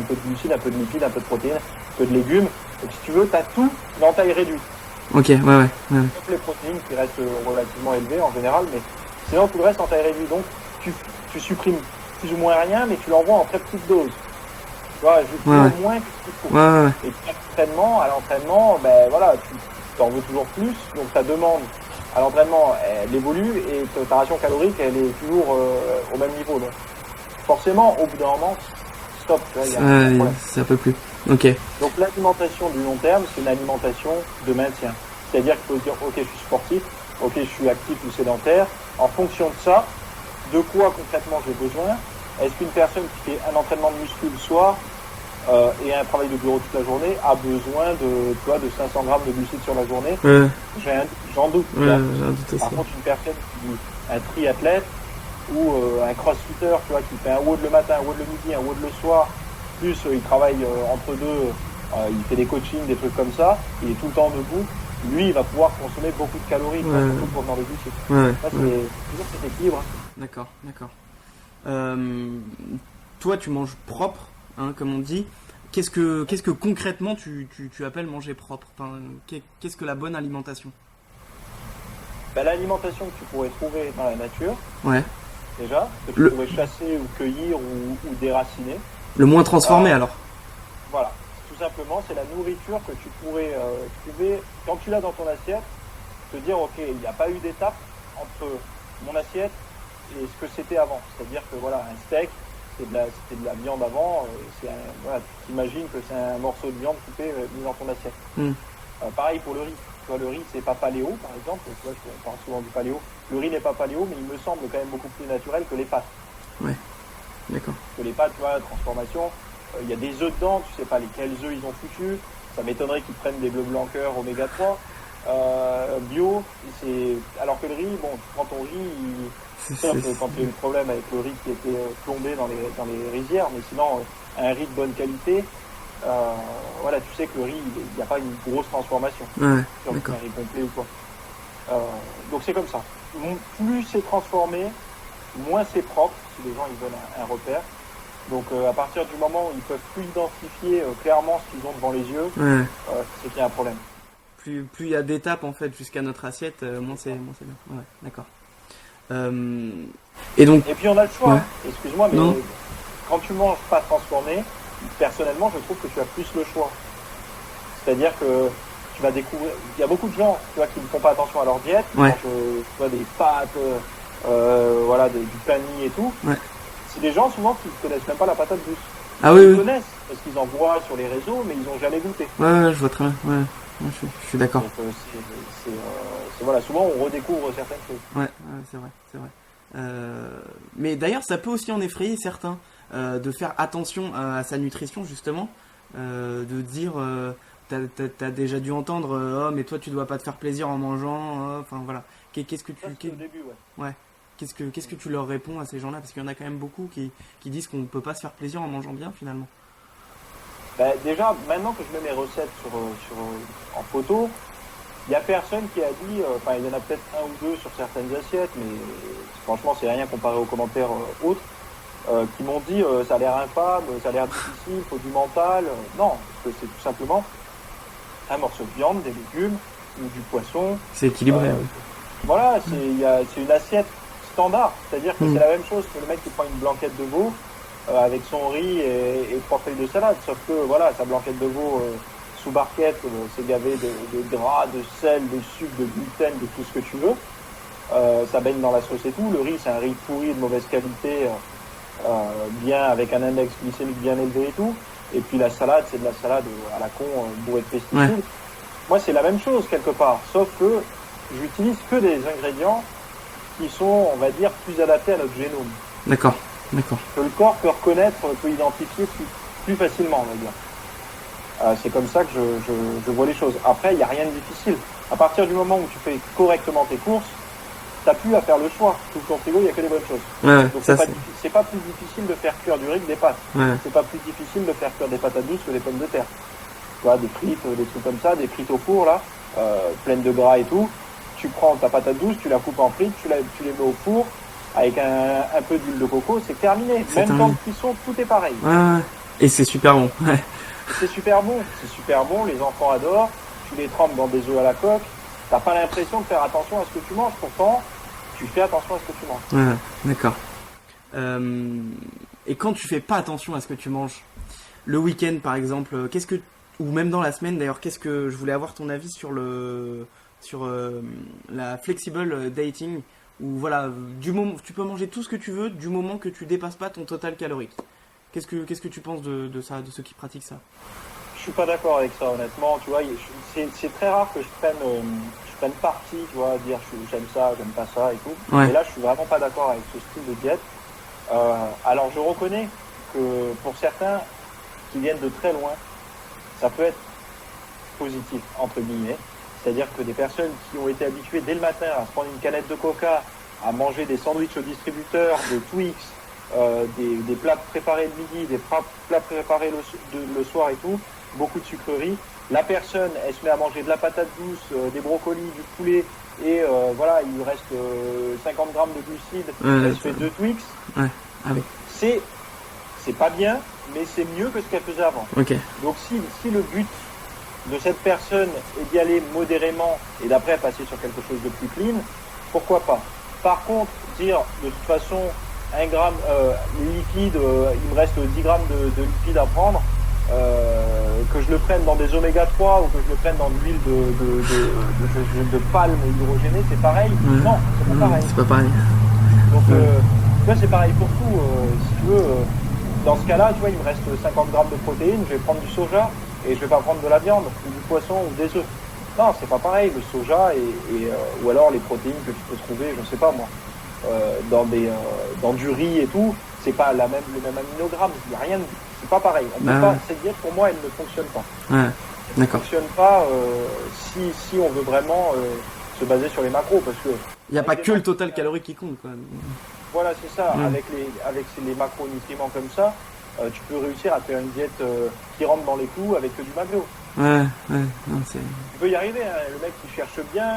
peu de glucides, un peu de lipides, un peu de protéines, un peu de légumes. Donc si tu veux, t'as tout dans taille réduite. Ok, ouais. Sauf les protéines qui restent relativement élevées en général, mais sinon tout le reste en taille réduite. Donc tu supprimes plus ou moins rien, mais tu l'envoies en très petite dose. Tu vois, juste au moins que ce qu'il faut. Ouais. Et puis à l'entraînement, ben voilà, tu en veux toujours plus, donc ta demande à l'entraînement, elle évolue et ta ration calorique, elle est toujours au même niveau. Donc forcément, au bout d'un moment, stop. Tu vois, y a un problème. Ça peut plus. Ok. Donc l'alimentation du long terme, c'est une alimentation de maintien. C'est-à-dire qu'il faut se dire, ok, je suis sportif, ok, je suis actif ou sédentaire. En fonction de ça, de quoi concrètement j'ai besoin? Est-ce qu'une personne qui fait un entraînement de muscu le soir et un travail de bureau toute la journée a besoin de 500 grammes de glucides sur la journée? J'en doute. Par contre, une personne un triathlète ou un crossfitter, tu vois, qui fait un WOD le matin, un WOD le midi, un WOD le soir, plus il travaille entre deux, il fait des coachings, des trucs comme ça, il est tout le temps debout, lui il va pouvoir consommer beaucoup de calories, surtout pour dans les glucides. Ça, c'est toujours cet équilibre. D'accord. Toi, tu manges propre, hein, comme on dit. Qu'est-ce que concrètement tu appelles manger propre? Enfin, qu'est-ce que la bonne alimentation? L'alimentation que tu pourrais trouver dans la nature, déjà, que tu pourrais chasser ou cueillir ou déraciner. Le moins transformé alors? Voilà, tout simplement, c'est la nourriture que tu pourrais trouver, quand tu l'as dans ton assiette, te dire, ok, il n'y a pas eu d'étape entre mon assiette et ce que c'était avant. C'est-à-dire que voilà, un steak, c'était de la viande avant, tu t'imagines que c'est un morceau de viande coupé mis dans ton assiette. Pareil pour le riz. Tu vois, le riz, c'est pas paléo, par exemple. Tu vois, on parle souvent du paléo. Le riz n'est pas paléo, mais il me semble quand même beaucoup plus naturel que les pâtes. Ouais, d'accord. Parce que les pâtes, tu vois, transformation, il y a des œufs dedans, tu sais pas lesquels œufs ils ont foutu. Ça m'étonnerait qu'ils prennent des bleus blancs cœur oméga 3. Bio, alors que le riz, bon, tu prends ton riz, sauf quand il y a eu le problème avec le riz qui était plombé dans les rizières, mais sinon, un riz de bonne qualité, voilà, tu sais que le riz, il n'y a pas une grosse transformation. Ouais, sur d'accord. un riz complet ou quoi. Donc c'est comme ça. Plus c'est transformé, moins c'est propre, si les gens ils veulent un repère. Donc à partir du moment où ils peuvent plus identifier clairement ce qu'ils ont devant les yeux, c'est qu'il y a un problème. Plus il y a d'étapes en fait jusqu'à notre assiette, moins c'est bien. Ouais, d'accord. Et puis on a le choix. Ouais. Excuse-moi, mais non. Quand tu manges pas transformé, personnellement, je trouve que tu as plus le choix. C'est-à-dire que tu vas découvrir. Il y a beaucoup de gens, tu vois, qui ne font pas attention à leur diète, qui mangent, tu vois, des pâtes, voilà, du pain de mie et tout. Ouais. C'est des gens souvent qui ne connaissent même pas la patate douce. Ah Ils oui. connaissent parce qu'ils en voient sur les réseaux, mais ils n'ont jamais goûté. Ouais, je vois très bien. Ouais, je suis d'accord. Donc voilà, souvent on redécouvre certaines choses. Ouais, c'est vrai. Mais d'ailleurs, ça peut aussi en effrayer certains de faire attention à sa nutrition justement, de dire t'as déjà dû entendre oh mais toi tu dois pas te faire plaisir en mangeant, enfin voilà. Qu'est-ce que tu Ça, c'est au début, ouais. Qu'est-ce que tu leur réponds à ces gens-là, parce qu'il y en a quand même beaucoup qui disent qu'on ne peut pas se faire plaisir en mangeant bien finalement. Ben, déjà, maintenant que je mets mes recettes en photo, il n'y a personne qui a dit, enfin il y en a peut-être un ou deux sur certaines assiettes, mais franchement c'est rien comparé aux commentaires autres, qui m'ont dit ça a l'air infâme, ça a l'air difficile, faut du mental. Non, parce que c'est tout simplement un morceau de viande, des légumes ou du poisson. C'est équilibré. Voilà, c'est une assiette standard, c'est-à-dire que c'est la même chose que le mec qui prend une blanquette de veau avec son riz et 3 feuilles de salade, sauf que voilà, sa blanquette de veau sous barquette, c'est gavé de gras, de sel, de sucre, de gluten, de tout ce que tu veux. Ça baigne dans la sauce et tout. Le riz, c'est un riz pourri de mauvaise qualité, bien avec un index glycémique bien élevé et tout. Et puis la salade, c'est de la salade à la con, bourrée de pesticides. Ouais. Moi, c'est la même chose quelque part, sauf que j'utilise que des ingrédients qui sont, on va dire, plus adaptés à notre génome. D'accord. Que le corps peut reconnaître, peut identifier plus facilement, on va dire. C'est comme ça que je vois les choses. Après, il n'y a rien de difficile. À partir du moment où tu fais correctement tes courses, tu n'as plus à faire le choix. Tout ton frigo, il n'y a que des bonnes choses. Ouais, donc ça, c'est pas plus difficile de faire cuire du riz que des pâtes. Ouais. C'est pas plus difficile de faire cuire des patates douces que des pommes de terre. Tu vois, des frites, des trucs comme ça, des frites au four, là, pleines de gras et tout. Tu prends ta patate douce, tu la coupes en frites, tu les mets au four, avec un peu d'huile de coco, c'est terminé. Même temps de cuisson, tout est pareil. Ouais. Et c'est super bon. Ouais. C'est super bon, les enfants adorent. Tu les trempes dans des œufs à la coque. T'as pas l'impression de faire attention à ce que tu manges, pourtant, tu fais attention à ce que tu manges. Ouais, d'accord. Et quand tu fais pas attention à ce que tu manges, le week-end par exemple, ou même dans la semaine d'ailleurs, je voulais avoir ton avis sur la flexible dating, où voilà, du moment tu peux manger tout ce que tu veux du moment que tu dépasses pas ton total calorique. Qu'est-ce que tu penses de ça, de ceux qui pratiquent ça? Je suis pas d'accord avec ça, honnêtement. Tu vois, c'est très rare que je prenne parti, tu vois, dire j'aime ça, j'aime pas ça et tout. Ouais. Et là, je suis vraiment pas d'accord avec ce style de diète. Alors, je reconnais que pour certains qui viennent de très loin, ça peut être positif, entre guillemets. C'est-à-dire que des personnes qui ont été habituées dès le matin à se prendre une canette de coca, à manger des sandwichs au distributeur, des Twix, des plats préparés le midi, des plats préparés le soir et tout, beaucoup de sucreries. La personne, elle se met à manger de la patate douce, des brocolis, du poulet, et voilà, il lui reste 50 grammes de glucides, elle se fait 2 Twix. Ouais. Ah oui. C'est pas bien, mais c'est mieux que ce qu'elle faisait avant. Ok. Donc si le but de cette personne est d'y aller modérément et d'après passer sur quelque chose de plus clean, pourquoi pas. Par contre, dire de toute façon 1 gramme liquide, il me reste 10 grammes de liquide à prendre, que je le prenne dans des oméga 3 ou que je le prenne dans de l'huile de palme hydrogénée, c'est pareil? Non, c'est pas pareil. C'est pas pareil. Donc tu vois, c'est pareil pour tout. Si tu veux, dans ce cas-là, tu vois, il me reste 50 grammes de protéines, je vais prendre du soja et je vais pas prendre de la viande ou du poisson ou des œufs. Non, c'est pas pareil. Le soja ou alors les protéines que tu peux trouver, je sais pas moi, dans du riz et tout, c'est pas le même aminogramme, il y a rien, c'est pas pareil. On peut pas, cette diète pour moi, elle ne fonctionne pas. Ouais. Elle ne fonctionne pas si on veut vraiment se baser sur les macros, parce que il n'y a pas que le total calorique qui compte, quoi. Voilà, c'est ça. Avec les macronutriments comme ça, tu peux réussir à faire une diète qui rentre dans les clous avec que du McDo. Non, c'est... Tu peux y arriver, hein. Le mec qui cherche bien,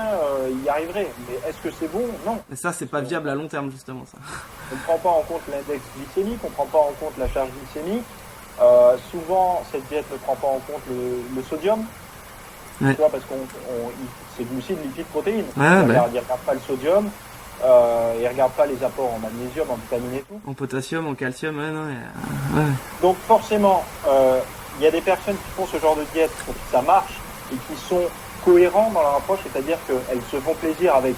il y arriverait. Mais est-ce que c'est bon? Non. Et ça, c'est pas viable à long terme, justement, ça. On ne prend pas en compte l'index glycémique, on ne prend pas en compte la charge glycémique. Souvent, cette diète ne prend pas en compte le sodium. Tu vois, parce que c'est glucides, lipides, protéines. Il ne regarde pas le sodium. Il ne regarde pas les apports en magnésium, en vitamines et tout. En potassium, en calcium, Donc forcément, il y a des personnes qui font ce genre de diète pour que ça marche et qui sont cohérents dans leur approche, c'est-à-dire qu'elles se font plaisir avec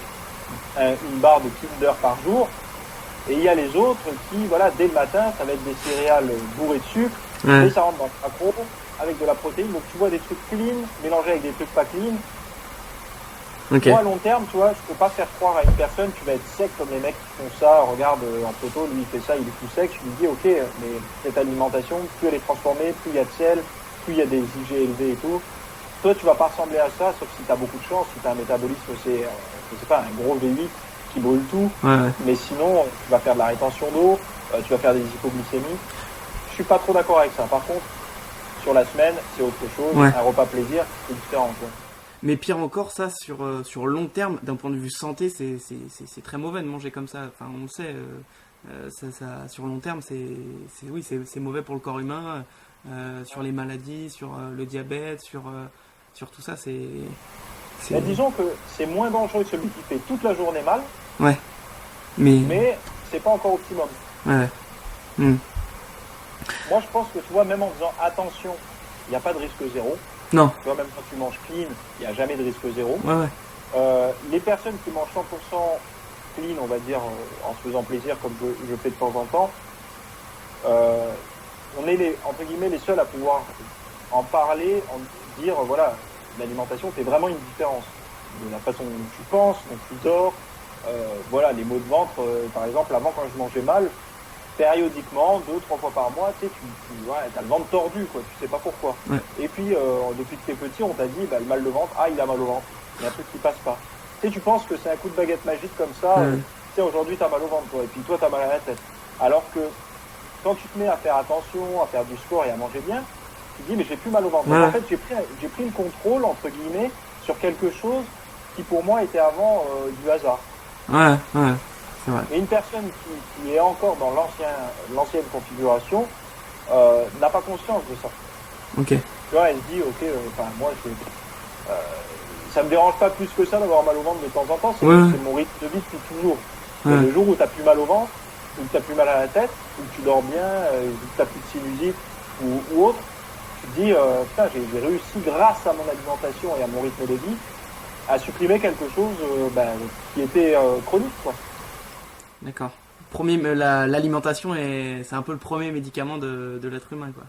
une barre de Kinder par jour. Et il y a les autres qui, voilà, dès le matin, ça va être des céréales bourrées de sucre, et ça rentre dans le macro avec de la protéine. Donc tu vois des trucs clean mélangés avec des trucs pas clean. Moi, à long terme, tu vois, je peux pas faire croire à une personne, tu vas être sec comme les mecs qui font ça. Regarde, en photo, lui, il fait ça, il est tout sec. Je lui dis, ok, mais cette alimentation, plus elle est transformée, plus il y a de sel, plus il y a des IG élevés et tout. Toi, tu vas pas ressembler à ça, sauf si tu as beaucoup de chance, si tu as un métabolisme, c'est, je sais pas, un gros V8 qui brûle tout. Mais sinon, tu vas faire de la rétention d'eau, tu vas faire des hypoglycémies. Je suis pas trop d'accord avec ça. Par contre, sur la semaine, c'est autre chose. Un repas plaisir, c'est différent, quoi. Mais pire encore, ça, sur long terme, d'un point de vue santé, c'est très mauvais de manger comme ça. Enfin, on le sait, sur long terme, c'est mauvais pour le corps humain, sur les maladies, sur le diabète, sur tout ça, Mais disons que c'est moins dangereux que celui qui fait toute la journée mal. Mais c'est pas encore optimum. Moi, je pense que, tu vois, même en faisant attention, il n'y a pas de risque zéro. Non. Tu vois, même quand tu manges clean, il n'y a jamais de risque zéro. Les personnes qui mangent 100% clean, on va dire, en se faisant plaisir, comme je fais de temps en temps, on est entre guillemets les seuls à pouvoir en parler, en dire, voilà, l'alimentation fait vraiment une différence. De la façon dont tu penses, dont tu dors, voilà, les maux de ventre, par exemple, avant quand je mangeais mal, périodiquement, 2-3 fois par mois, tu sais, t'as le ventre tordu, quoi, tu sais pas pourquoi. Et puis, depuis que t'es petit, on t'a dit, bah, le mal de ventre, il a mal au ventre. Il y a un truc qui passe pas. Tu sais, tu penses que c'est un coup de baguette magique comme ça, tu sais, aujourd'hui t'as mal au ventre, toi, et puis toi t'as mal à la tête. Alors que, quand tu te mets à faire attention, à faire du sport et à manger bien, tu te dis, mais j'ai plus mal au ventre. Donc, en fait, j'ai pris le contrôle, entre guillemets, sur quelque chose qui pour moi était avant du hasard. C'est vrai. Et une personne qui est encore dans l'ancienne configuration n'a pas conscience de ça. Tu vois, elle se dit, moi, ça me dérange pas plus que ça d'avoir mal au ventre de temps en temps, c'est mon rythme de vie depuis toujours. Le jour où tu n'as plus mal au ventre, ou que tu n'as plus mal à la tête, ou que tu dors bien, ou que tu n'as plus de sinusite, ou autre, tu te dis, putain, j'ai réussi grâce à mon alimentation et à mon rythme de vie à supprimer quelque chose qui était chronique, quoi. D'accord. L'alimentation, c'est un peu le premier médicament de l'être humain, quoi.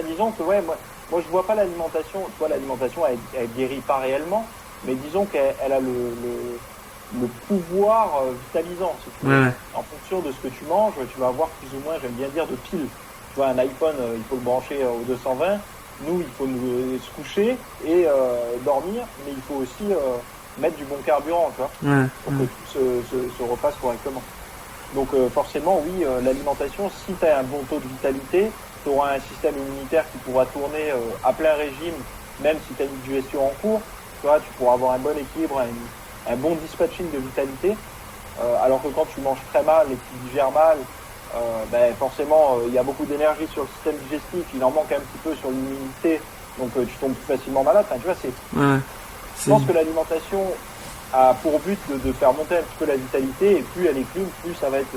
Disons que moi je vois pas l'alimentation, tu vois, l'alimentation elle guérit pas réellement, mais disons qu'elle a le pouvoir vitalisant, si tu veux. En fonction de ce que tu manges, tu vas avoir plus ou moins, j'aime bien dire, de piles. Tu vois, un iPhone, il faut le brancher au 220, nous il faut se coucher et dormir, mais il faut aussi mettre du bon carburant, tu vois, pour que tout se repasse correctement. Donc forcément, oui, l'alimentation, si tu as un bon taux de vitalité, tu auras un système immunitaire qui pourra tourner à plein régime, même si tu as une digestion en cours, tu vois, tu pourras avoir un bon équilibre, un bon dispatching de vitalité, alors que quand tu manges très mal et que tu digères mal, forcément, il y a beaucoup d'énergie sur le système digestif, il en manque un petit peu sur l'immunité, donc tu tombes plus facilement malade. Enfin, tu vois, je pense que l'alimentation a pour but de faire monter un petit peu la vitalité, et plus elle est clean, plus ça va être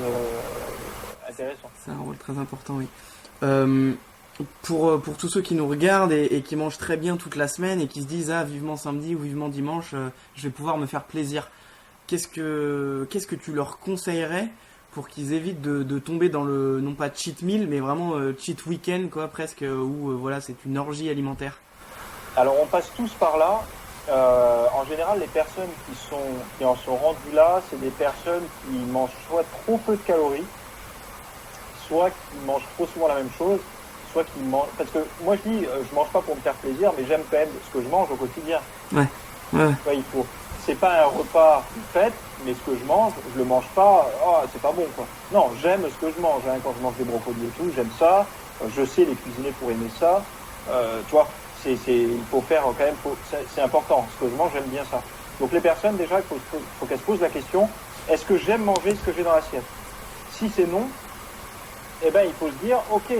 intéressant. C'est un rôle très important, oui. Pour tous ceux qui nous regardent et qui mangent très bien toute la semaine et qui se disent vivement samedi ou vivement dimanche, je vais pouvoir me faire plaisir. Qu'est-ce que tu leur conseillerais pour qu'ils évitent de tomber dans le, non pas cheat meal, mais vraiment cheat week-end, quoi, presque, où voilà, c'est une orgie alimentaire? Alors on passe tous par là. En général, les personnes qui en sont rendues là, c'est des personnes qui mangent soit trop peu de calories, soit qu'ils mangent trop souvent la même chose, soit qu'ils mangent... Parce que moi je dis, je mange pas pour me faire plaisir, mais j'aime quand même ce que je mange au quotidien. Ouais. Il faut... C'est pas un repas fait, mais ce que je mange, je le mange pas, c'est pas bon quoi. Non, j'aime ce que je mange, hein. Quand je mange des brocolis et tout, j'aime ça, je sais les cuisiner pour aimer ça, tu vois, il faut faire quand même, c'est important, ce que je mange, j'aime bien ça. Donc les personnes déjà, il faut qu'elles se posent la question, est-ce que j'aime manger ce que j'ai dans l'assiette? Si c'est non, eh ben il faut se dire, ok,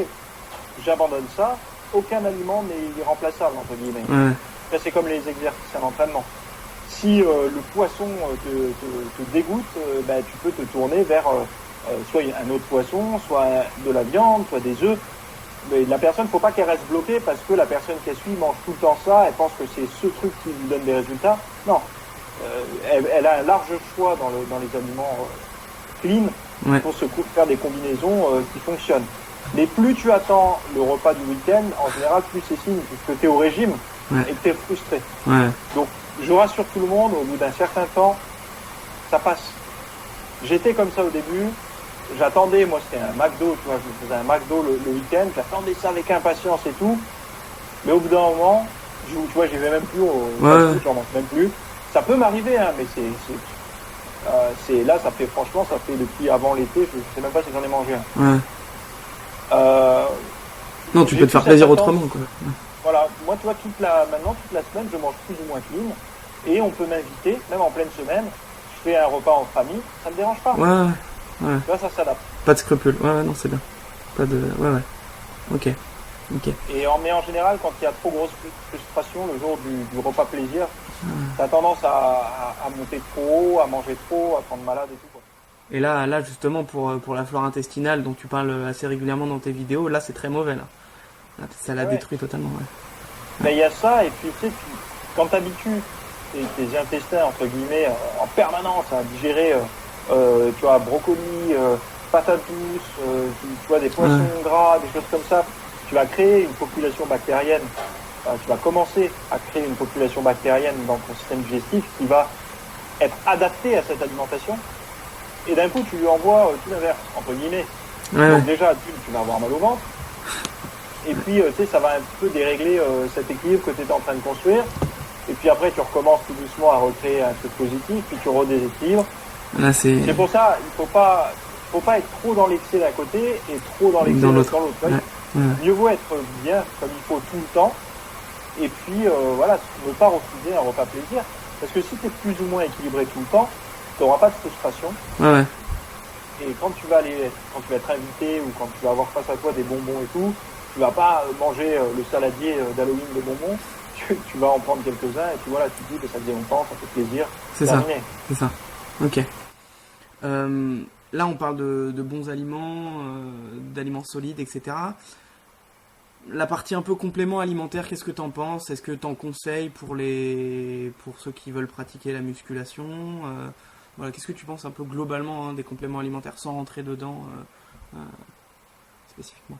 j'abandonne ça, aucun aliment n'est irremplaçable entre guillemets. Là, c'est comme les exercices à l'entraînement. Si le poisson te dégoûte, tu peux te tourner vers soit un autre poisson, soit de la viande, soit des œufs. Mais la personne, faut pas qu'elle reste bloquée parce que la personne qu'elle suit mange tout le temps ça, elle pense que c'est ce truc qui lui donne des résultats. Non, elle a un large choix dans les aliments clean pour faire des combinaisons qui fonctionnent. Mais plus tu attends le repas du week-end, en général, plus c'est signe que tu es au régime et que tu es frustré. Donc, je rassure tout le monde, au bout d'un certain temps, ça passe. J'étais comme ça au début, j'attendais, moi c'était un McDo, tu vois, je me faisais un McDo le week-end, j'attendais ça avec impatience et tout, mais au bout d'un moment, tu vois, j'y vais même plus j'en mange même plus. Ça peut m'arriver, hein, mais là, ça fait depuis avant l'été, je sais même pas si j'en ai mangé un. Non, tu peux te faire plaisir autrement, quoi. Voilà, moi, tu vois, maintenant, toute la semaine, je mange plus ou moins clean. Et on peut m'inviter, même en pleine semaine, je fais un repas entre amis, ça me dérange pas. Tu vois, ça s'adapte. Pas de scrupules. Non, c'est bien. Pas de... Ok. Mais en général, quand il y a trop grosse frustration, le jour du repas plaisir, t'as tendance à monter trop haut, à manger trop, à prendre malade et tout, quoi. Et là, justement, pour la flore intestinale dont tu parles assez régulièrement dans tes vidéos, là, c'est très mauvais, là. Ça la détruit totalement, Mais il y a ça, et puis tu sais, quand t'habitues tes intestins, entre guillemets, en permanence à digérer, tu vois, brocoli, patates douces, tu vois, des poissons gras, des choses comme ça, tu vas créer une population bactérienne, tu vas commencer à créer une population bactérienne dans ton système digestif qui va être adaptée à cette alimentation, et d'un coup, tu lui envoies tout l'inverse, entre guillemets. Donc déjà, tu vas avoir mal au ventre. Et puis, tu sais, ça va un peu dérégler cet équilibre que tu étais en train de construire. Et puis après, tu recommences tout doucement à recréer un truc positif, puis tu redéséquilibres. C'est pour ça, il faut pas être trop dans l'excès d'un côté et trop dans l'excès dans l'autre. Mieux vaut être bien comme il faut tout le temps. Et puis, ne pas refuser un repas plaisir. Parce que si tu es plus ou moins équilibré tout le temps, tu n'auras pas de frustration. Et quand tu vas être invité ou quand tu vas avoir face à toi des bonbons et tout, tu vas pas manger le saladier d'Halloween de bonbons, tu vas en prendre quelques-uns et puis voilà, tu te dis que ça faisait longtemps, ça fait plaisir. C'est ça. Ok. Là, on parle de bons aliments, d'aliments solides, etc. La partie un peu complément alimentaire, qu'est-ce que t'en penses? Est-ce que t'en conseilles pour ceux qui veulent pratiquer la musculation? Qu'est-ce que tu penses un peu globalement des compléments alimentaires sans rentrer dedans spécifiquement?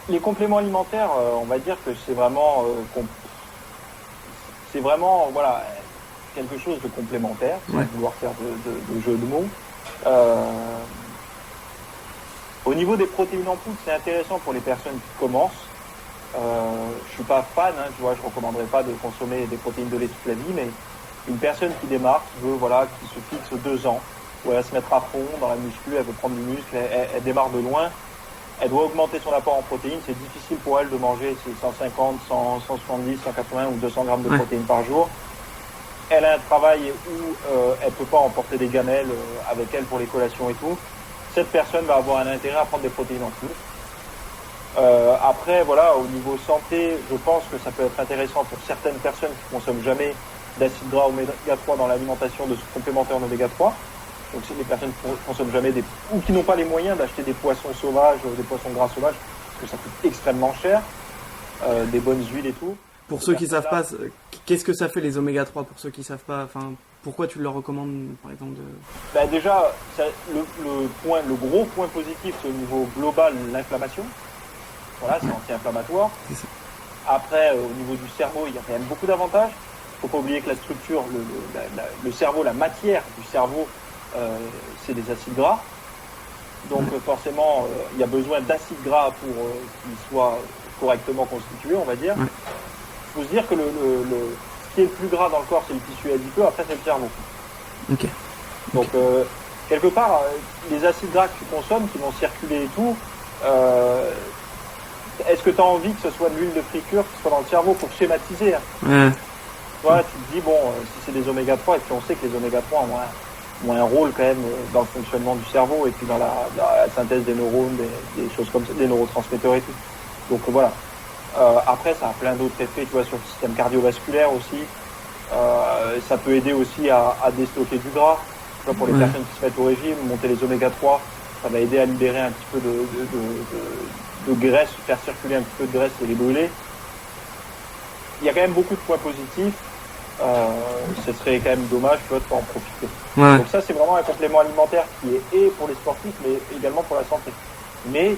Les compléments alimentaires, on va dire que c'est vraiment quelque chose de complémentaire, sans vouloir faire de jeu de mots. Au niveau des protéines en poudre, c'est intéressant pour les personnes qui commencent. Je suis pas fan, tu vois, je recommanderais pas de consommer des protéines de lait toute la vie, mais une personne qui démarre, qui se fixe 2 ans, où elle va se mettre à fond dans la muscu, elle veut prendre du muscle, elle démarre de loin, elle doit augmenter son apport en protéines, c'est difficile pour elle de manger ses 150, 100, 170, 180 ou 200 grammes de protéines par jour. Elle a un travail où elle peut pas emporter des gamelles avec elle pour les collations et tout. Cette personne va avoir un intérêt à prendre des protéines en plus. Après, au niveau santé, je pense que ça peut être intéressant pour certaines personnes qui consomment jamais d'acides gras oméga 3 dans l'alimentation, de se complémenter en oméga 3. Donc c'est des personnes qui consomment jamais ou qui n'ont pas les moyens d'acheter des poissons sauvages, des poissons gras sauvages, parce que ça coûte extrêmement cher, des bonnes huiles et tout. Pour ceux qui savent pas, qu'est-ce que ça fait les oméga 3 pour ceux qui savent pas, pourquoi tu leur recommandes par exemple déjà, le gros point positif, c'est au niveau global l'inflammation. Voilà, c'est anti-inflammatoire. Après, au niveau du cerveau, il y a quand même beaucoup d'avantages. Il ne faut pas oublier que la structure, le cerveau, la matière du cerveau, c'est des acides gras. Donc forcément, il y a besoin d'acides gras pour qu'ils soient correctement constitués, on va dire. Ouais. Il faut se dire que ce qui est le plus gras dans le corps, c'est le tissu adipeux, après c'est le cerveau. Ok. Donc quelque part, les acides gras que tu consommes, qui vont circuler et tout, est-ce que tu as envie que ce soit de l'huile de friture qui soit dans le cerveau pour schématiser, hein? Ouais. Toi, tu te dis, bon, si c'est des oméga 3, et puis on sait que les oméga 3 ont un rôle quand même dans le fonctionnement du cerveau et puis dans la synthèse des neurones, des choses comme ça, des neurotransmetteurs et tout. Donc voilà. Après, ça a plein d'autres effets, tu vois, sur le système cardiovasculaire aussi. Ça peut aider aussi à déstocker du gras. Tu vois, pour les personnes qui se mettent au régime, monter les oméga 3, ça va aider à libérer un petit peu de graisse, faire circuler un petit peu de graisse et les brûler. Il y a quand même beaucoup de points positifs. Ce serait quand même dommage, tu vois, de pas en profiter. Ouais. Donc ça, c'est vraiment un complément alimentaire qui est et pour les sportifs, mais également pour la santé. Mais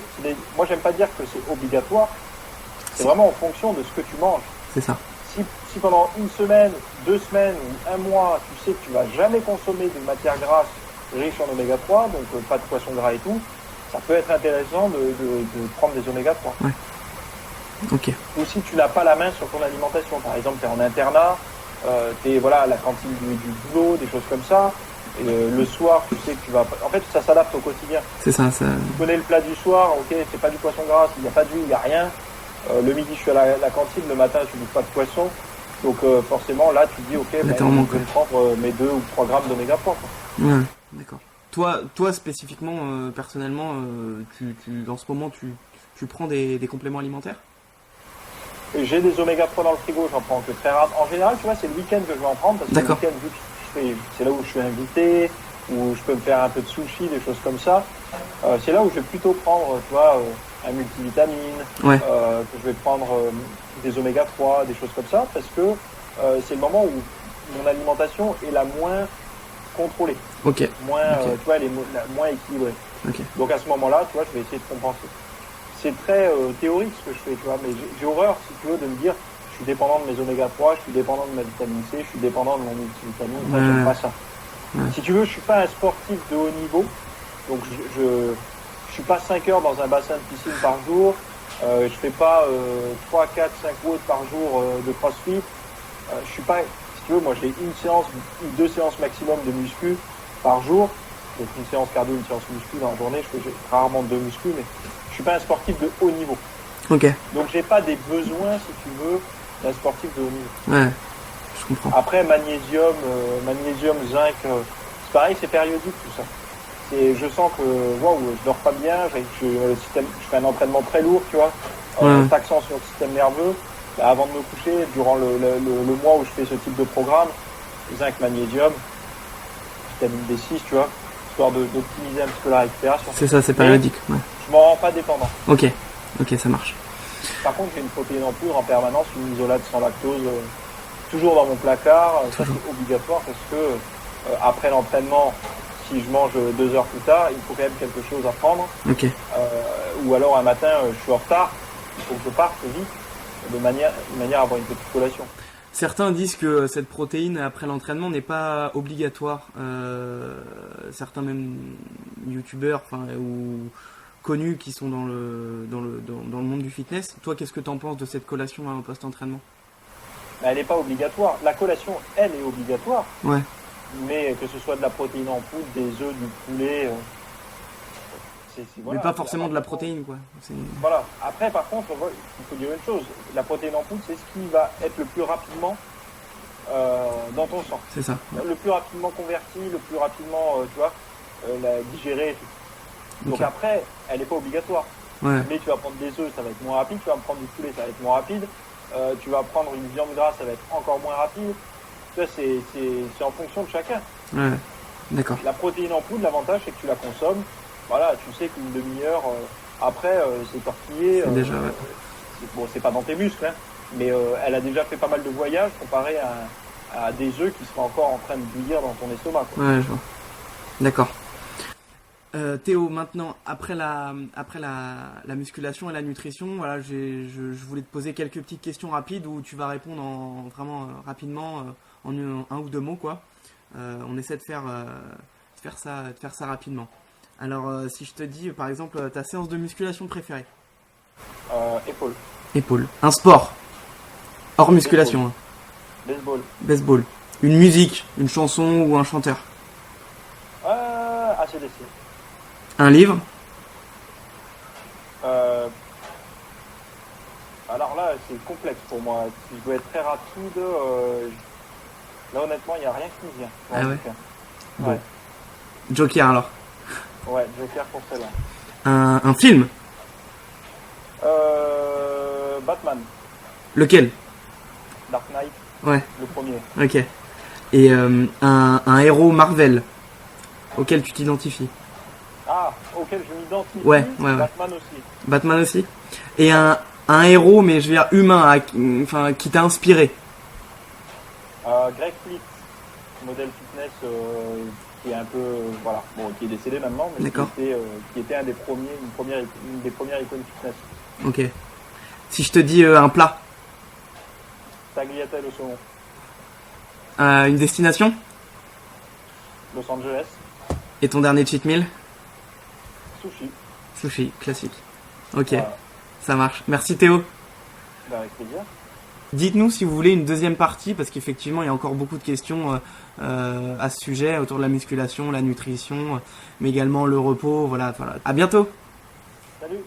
moi, j'aime pas dire que c'est obligatoire. C'est vraiment en fonction de ce que tu manges. C'est ça. Si pendant une semaine, 2 semaines ou un mois, tu sais que tu vas jamais consommer de matière grasse riche en oméga 3, donc pas de poisson gras et tout, ça peut être intéressant de prendre des oméga 3. Ouais. Ok. Ou si tu n'as pas la main sur ton alimentation, par exemple, tu es en internat, tu es à la cantine du boulot, des choses comme ça, et le soir, tu sais que tu vas... En fait, ça s'adapte au quotidien. C'est ça. Tu connais le plat du soir, ok, c'est pas du poisson gras, il n'y a pas d'huile, il n'y a rien. Le midi, je suis à la cantine, le matin, je ne bouffe pas de poisson. Donc forcément, là, tu te dis, ok, je vais prendre mes 2 ou 3 grammes d'oméga 3. Quoi. Ouais, d'accord. Toi spécifiquement, personnellement, en ce moment, tu prends des compléments alimentaires? J'ai des oméga 3 dans le frigo, j'en prends que très rare. En général, tu vois, c'est le week-end que je vais en prendre, parce que le week-end, vu que c'est là où je suis invité, où je peux me faire un peu de sushi, des choses comme ça. C'est là où je vais plutôt prendre, tu vois, un multivitamine, que je vais prendre des oméga 3, des choses comme ça, parce que c'est le moment où mon alimentation est la moins contrôlée. Ok. Moins, tu vois, elle est moins équilibrée. Okay. Donc à ce moment-là, tu vois, je vais essayer de compenser. C'est très théorique ce que je fais, tu vois, mais j'ai horreur, si tu veux, de me dire, je suis dépendant de mes oméga 3, je suis dépendant de ma vitamine C, je suis dépendant de mon multivitamine, j'aime pas ça. Si tu veux, je suis pas un sportif de haut niveau, donc je suis pas 5 heures dans un bassin de piscine par jour, je fais pas 3, 4, 5 watts par jour de crossfit, je suis pas, si tu veux, moi j'ai une 2 séances maximum de muscu par jour, donc une séance cardio, une séance muscu dans la journée, je fais rarement 2 muscu, mais je suis pas un sportif de haut niveau. Ok. Donc j'ai pas des besoins, si tu veux, d'un sportif de haut niveau. Ouais, je comprends. Après magnésium, zinc, c'est pareil, c'est périodique tout ça. Je sens que je dors pas bien, je fais un entraînement très lourd, tu vois, taxant sur le système nerveux. Avant de me coucher, durant le mois où je fais ce type de programme, zinc, magnésium, vitamine B6, tu vois, histoire d'optimiser un petit peu la récupération. C'est ça, c'est périodique. Ouais. Je m'en rends pas dépendant. Ok, ça marche. Par contre, j'ai une protéine en poudre en permanence, une isolate sans lactose, toujours dans mon placard. Ça, c'est obligatoire parce que après l'entraînement, si je mange 2 heures plus tard, il faut quand même quelque chose à prendre. Ok. Ou alors un matin, je suis en retard, il faut que je parte vite, de manière à avoir une petite collation. Certains disent que cette protéine après l'entraînement n'est pas obligatoire. Certains même youtubeurs ou connus qui sont dans le monde du fitness. Toi, qu'est-ce que tu en penses de cette collation post-entraînement? Elle n'est pas obligatoire. La collation, elle est obligatoire. Ouais. Mais que ce soit de la protéine en poudre, des œufs, du poulet... mais pas forcément de la protéine, quoi. Voilà. Après, par contre, il faut dire une chose. La protéine en poudre, c'est ce qui va être le plus rapidement dans ton sang. C'est ça. Le plus rapidement converti, le plus rapidement, tu vois, digéré et tout. Donc après, elle n'est pas obligatoire. Ouais. Mais tu vas prendre des œufs, ça va être moins rapide. Tu vas prendre du poulet, ça va être moins rapide. Tu vas prendre une viande grasse, ça va être encore moins rapide. Tu vois, c'est en fonction de chacun. Ouais. D'accord. La protéine en poudre, l'avantage, c'est que tu la consommes. Voilà, tu sais qu'une demi-heure après, c'est tortillé. C'est déjà, c'est pas dans tes muscles, hein, mais elle a déjà fait pas mal de voyages comparé à des œufs qui seraient encore en train de bouillir dans ton estomac. Quoi. Ouais, je vois. D'accord. Théo, maintenant, après la musculation et la nutrition, voilà, je voulais te poser quelques petites questions rapides où tu vas répondre vraiment rapidement en un ou deux mots, quoi. On essaie de faire ça rapidement. Alors, si je te dis, par exemple, ta séance de musculation préférée? Épaule. Épaule. Un sport. Hors musculation. Hein. Baseball. Baseball. Une musique, une chanson ou un chanteur. ACDC. Un livre. Alors là, c'est complexe pour moi. Si je dois être très rapide, là honnêtement, il n'y a rien qui me vient. Ah ouais. Bon. Ouais. Joker alors. Ouais, Joker pour celle-là. Un film. Batman. Lequel? Dark Knight. Ouais. Le premier. Ok. Et un héros Marvel auquel tu t'identifies. Ah, auquel je m'identifie. Ouais. Batman aussi. Batman aussi. Et un héros, mais je veux dire humain, enfin qui t'a inspiré. Greg Fleet, modèle fitness, qui est un peu, voilà, bon, qui est décédé maintenant, mais qui était une des premières icônes fitness. Ok. Si je te dis un plat. Tagliatelle au saumon. Une destination. Los Angeles. Et ton dernier cheat meal? Sushi. Sushi, classique. Ok, Voilà. Ça marche. Merci Théo. Avec plaisir. Dites-nous si vous voulez une deuxième partie, parce qu'effectivement il y a encore beaucoup de questions à ce sujet, autour de la musculation, la nutrition, mais également le repos. Voilà. À bientôt. Salut.